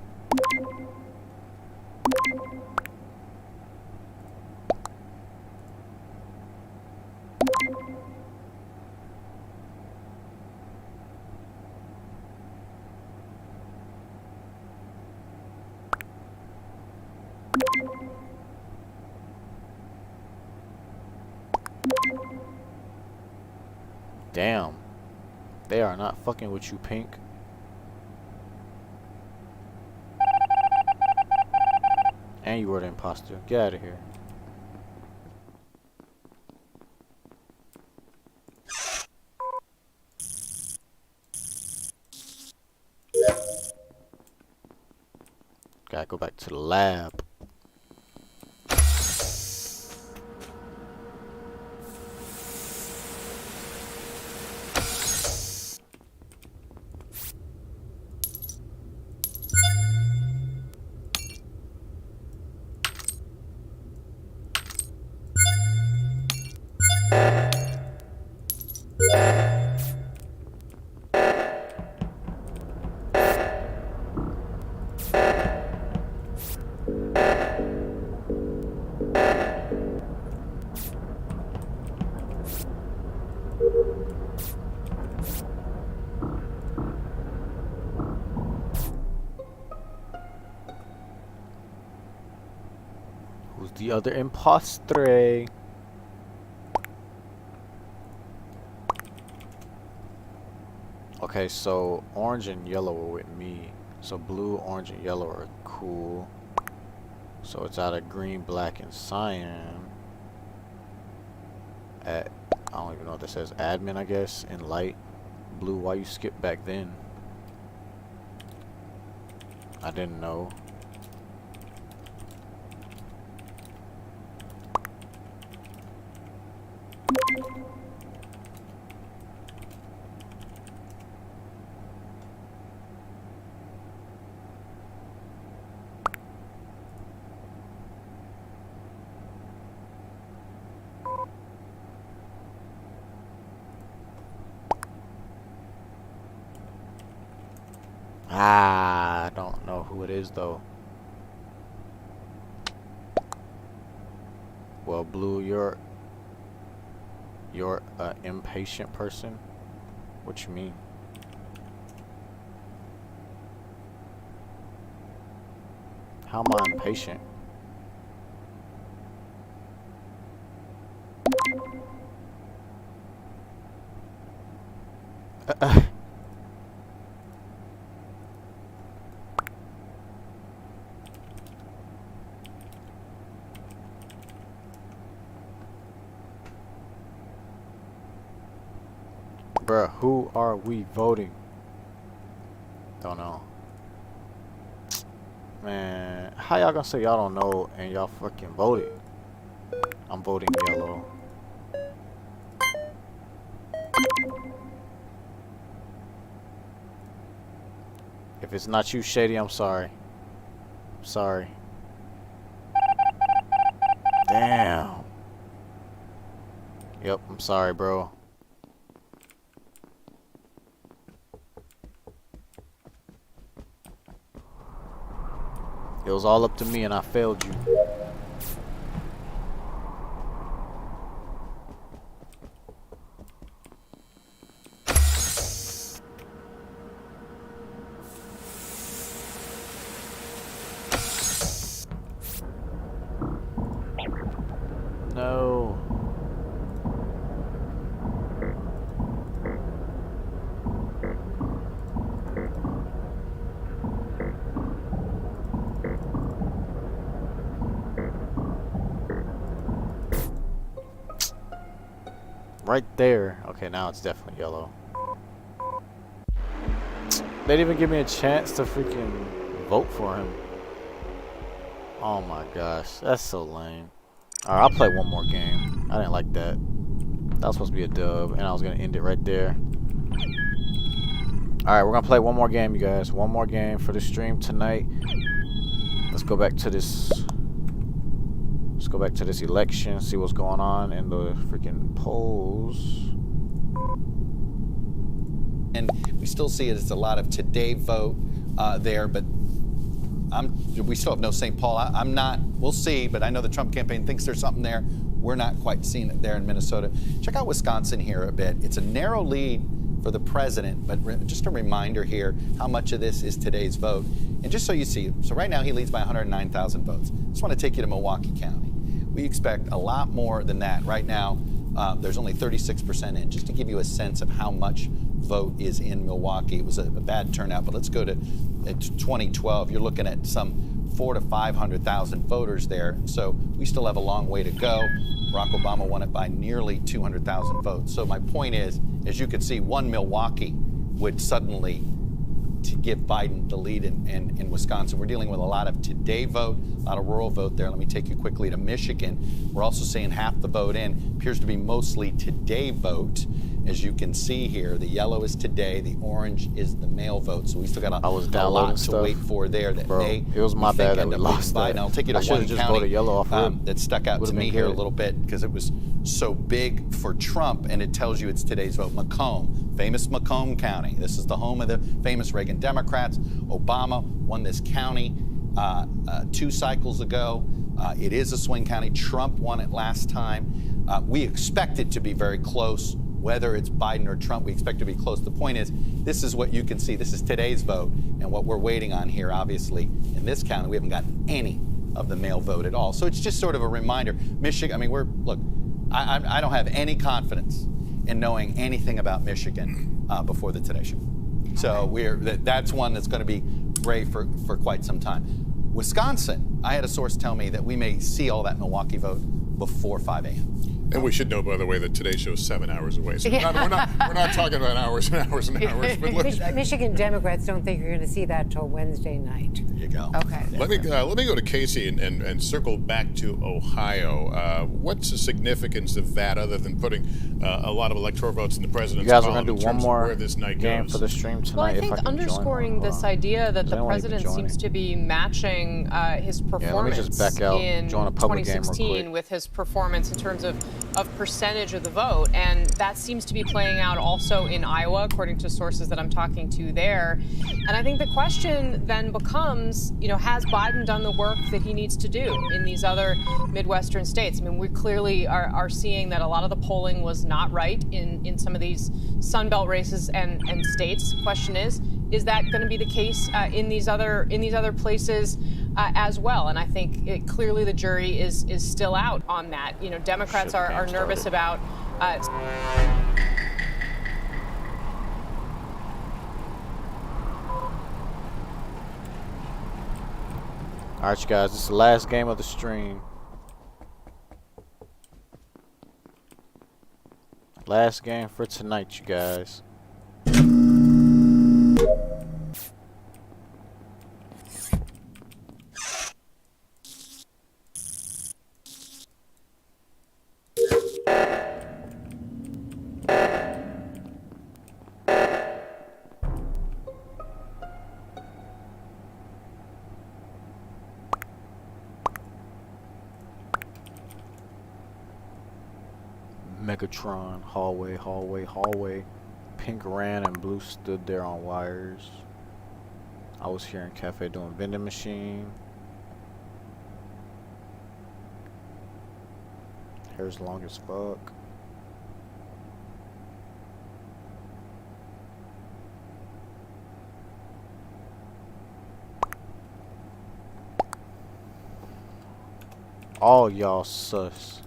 Damn. They are not fucking with you, Pink. And you were the imposter. Get out of here. Gotta go back to the lab. Who's the other impostre? Okay, so orange and yellow are with me. So blue, orange, and yellow are cool. So it's out of green, black, and cyan. At, I don't even know what that says. Admin, I guess, and light. Blue, why you skip back then? I didn't know. I don't know who it is though. Well, blue, you're an impatient person. What you mean? How am I impatient? Bruh, who are we voting? Don't know. Man, how y'all gonna say y'all don't know and y'all fucking voted? I'm voting yellow. If it's not you, Shady, I'm sorry. I'm sorry. Damn. Yep, I'm sorry, bro. It was all up to me and I failed you. No. Right there. Okay, now it's definitely yellow. They didn't even give me a chance to freaking vote for him. Oh my gosh, that's so lame. Alright, I'll play one more game. I didn't like that. That was supposed to be a dub, and I was going to end it right there. Alright, we're going to play one more game, you guys. One more game for the stream tonight. Let's go back to this... Let's go back to this election, see what's going on in the freaking polls. And we still see it as a lot of today vote there, but we still have no St. Paul. I'm not, we'll see, but I know the Trump campaign thinks there's something there. We're not quite seeing it there in Minnesota. Check out Wisconsin here a bit. It's a narrow lead for the president, but just a reminder here how much of this is today's vote. And just so you see, so right now he leads by 109,000 votes. Just want to take you to Milwaukee County. We expect a lot more than that. Right now, there's only 36% in, just to give you a sense of how much vote is in Milwaukee. It was a bad turnout, but let's go to 2012. You're looking at some 400,000 to 500,000 voters there. So we still have a long way to go. Barack Obama won it by nearly 200,000 votes. So my point is, as you can see, one Milwaukee would suddenly to give Biden the lead in Wisconsin. We're dealing with a lot of today vote, a lot of rural vote there. Let me take you quickly to Michigan. We're also seeing half the vote in. Appears to be mostly today vote. As you can see here, the yellow is today, the orange is the mail vote. So we still got a lot to wait for there. That may, it was my bad that we lost that. I'll take you to one county that stuck out to me here a little bit because it was so big for Trump, and it tells you it's today's vote. Macomb, famous Macomb County. This is the home of the famous Reagan Democrats. Obama won this county 2 cycles ago. It is a swing county. Trump won it last time. We expect it to be very close. Whether it's Biden or Trump, we expect to be close. The point is, this is what you can see. This is today's vote, and what we're waiting on here, obviously, in this county, we haven't gotten any of the mail vote at all. So it's just sort of a reminder. Michigan, I mean, look, I don't have any confidence in knowing anything about Michigan before the Today Show. So that's one that's going to be gray for quite some time. Wisconsin, I had a source tell me that we may see all that Milwaukee vote before 5 a.m. And we should know, by the way, that today's show is 7 hours away. So we're not talking about hours and hours and hours. But Michigan Democrats don't think you're going to see that till Wednesday night. There you go. Okay. Let me go to Casey and circle back to Ohio. What's the significance of that, other than putting a lot of electoral votes in the president's column? You guys column are going to do one more where this night game goes? for the stream tonight. Well, I think underscoring this idea that the president seems to be matching his performance let me just back out, in join a public game real 2016 quick. with his performance in terms of percentage of the vote, and that seems to be playing out also in Iowa, according to sources that I'm talking to there. And I think the question then becomes, has Biden done the work that he needs to do in these other Midwestern states? I mean, we clearly are seeing that a lot of the polling was not right in some of these Sun Belt races and states. The question is that going to be the case in these other places as well? And I think clearly the jury is still out on that. Democrats are nervous about. All right, you guys, this is the last game of the stream. Last game for tonight, you guys. Megatron, hallway, hallway, hallway. Pink ran and blue stood there on wires. I was here in cafe doing vending machine. Hair's long as fuck. All y'all sus.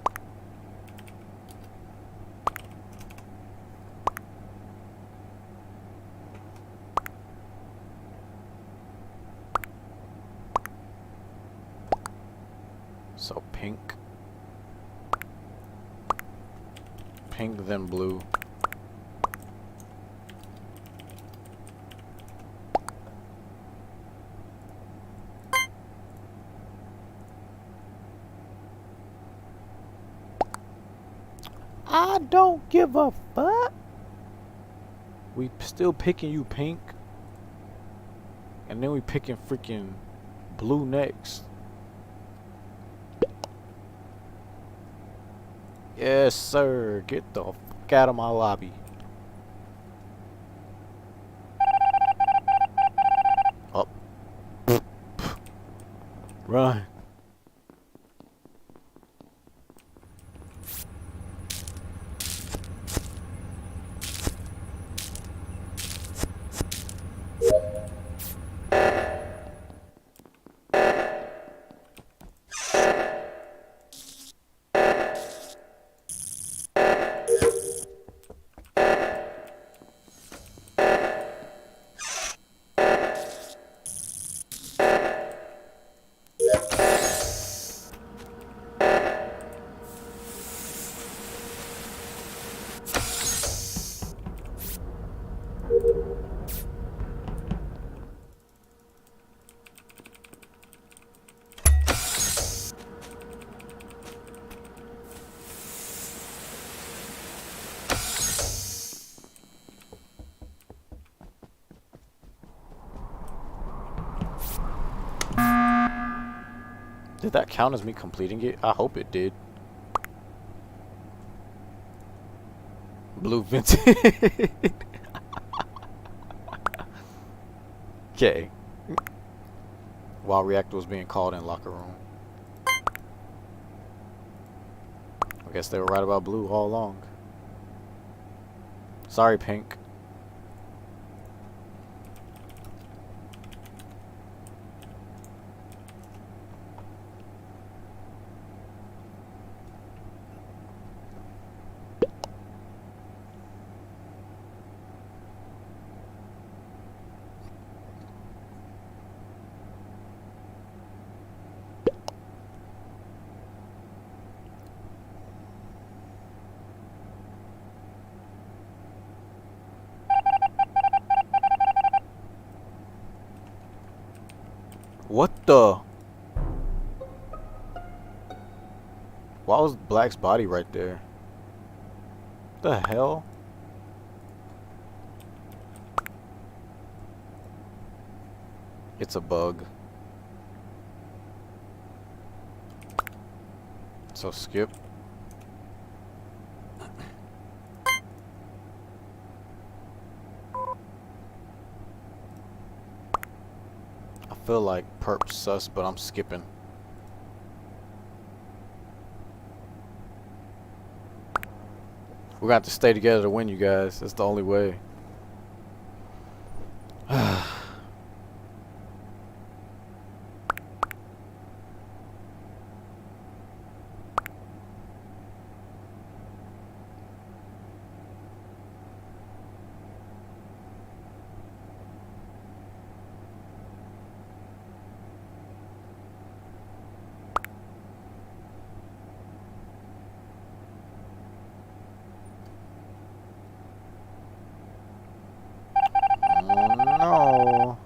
So pink, then blue. I don't give a fuck. We still picking you, pink, and then we picking freaking blue next. Yes, sir. Get the fuck out of my lobby. Up. Run. Did that count as me completing it? I hope it did. Blue vented. Okay. While reactor was being called in locker room. I guess they were right about blue all along. Sorry, pink. What the? Why was Black's body right there? The hell? It's a bug. So skip. I feel like perp sus, but I'm skipping. We're gonna have to stay together to win, you guys. That's the only way. No.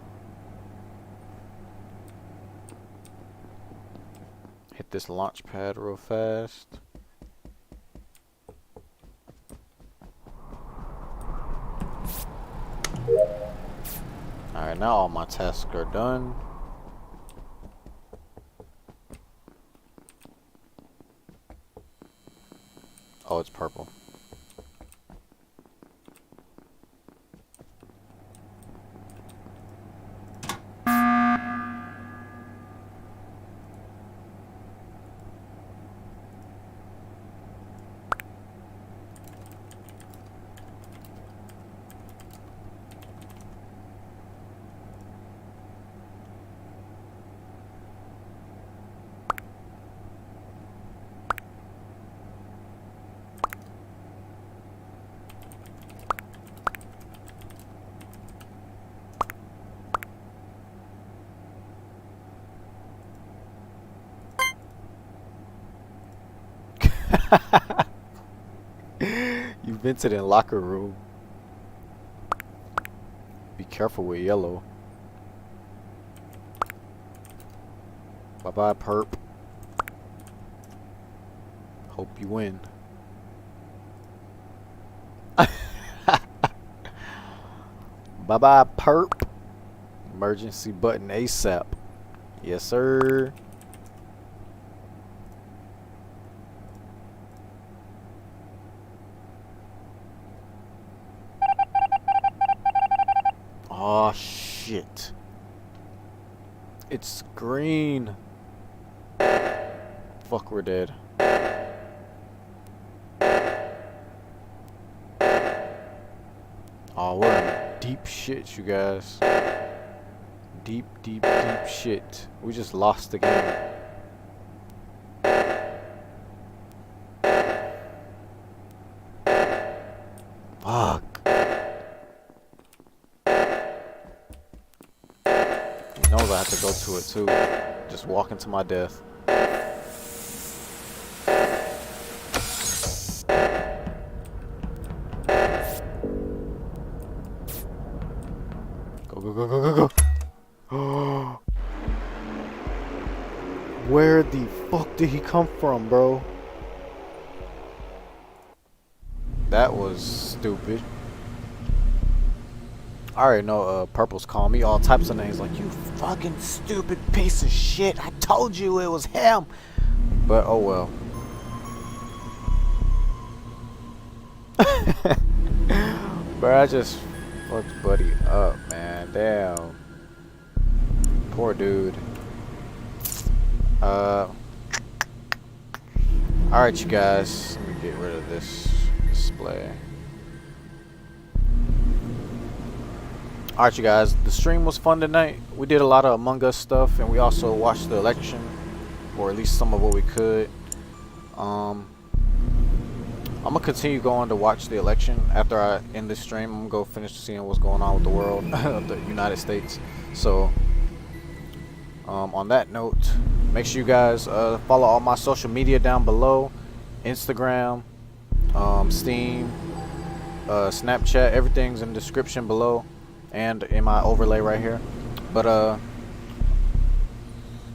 Hit this launch pad real fast. Alright, now all my tasks are done. Oh, it's purple. You vented in locker room. Be careful with yellow. Bye bye, perp. Hope you win. Bye bye, perp. Emergency button ASAP. Yes, sir. Oh shit. It's green. Fuck, we're dead. Oh, we're in deep shit, you guys. Deep, deep, deep shit. We just lost the game. Fuck. He knows I have to go to it too. Just walk into my death. Go, go, go, go, go, go. Where the fuck did he come from, bro? That was stupid. I already know Purple's calling me all types of names like, you fucking stupid piece of shit. I told you it was him. But oh well. Bro, I just fucked Buddy up, man. Damn. Poor dude. Alright, you guys. Let me get rid of this display. Alright, you guys. The stream was fun tonight. We did a lot of Among Us stuff, and we also watched the election, or at least some of what we could. I'm gonna continue going to watch the election after I end this stream. I'm gonna go finish seeing what's going on with the world, the United States. So, on that note, make sure you guys follow all my social media down below: Instagram, Steam, Snapchat. Everything's in the description below and in my overlay right here. But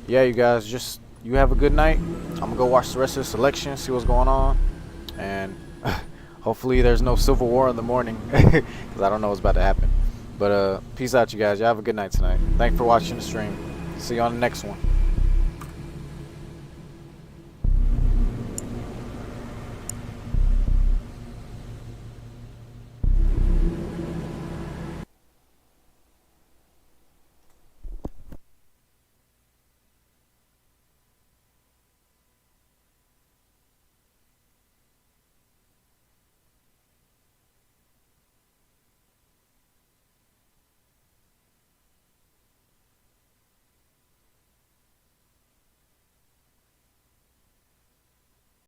yeah, you guys, just you have a good night. I'm gonna go watch the rest of the selection, see what's going on, and hopefully there's no civil war in the morning, because I don't know what's about to happen. But peace out, you guys. Y'all have a good night tonight. Thanks for watching the stream. See you on the next one.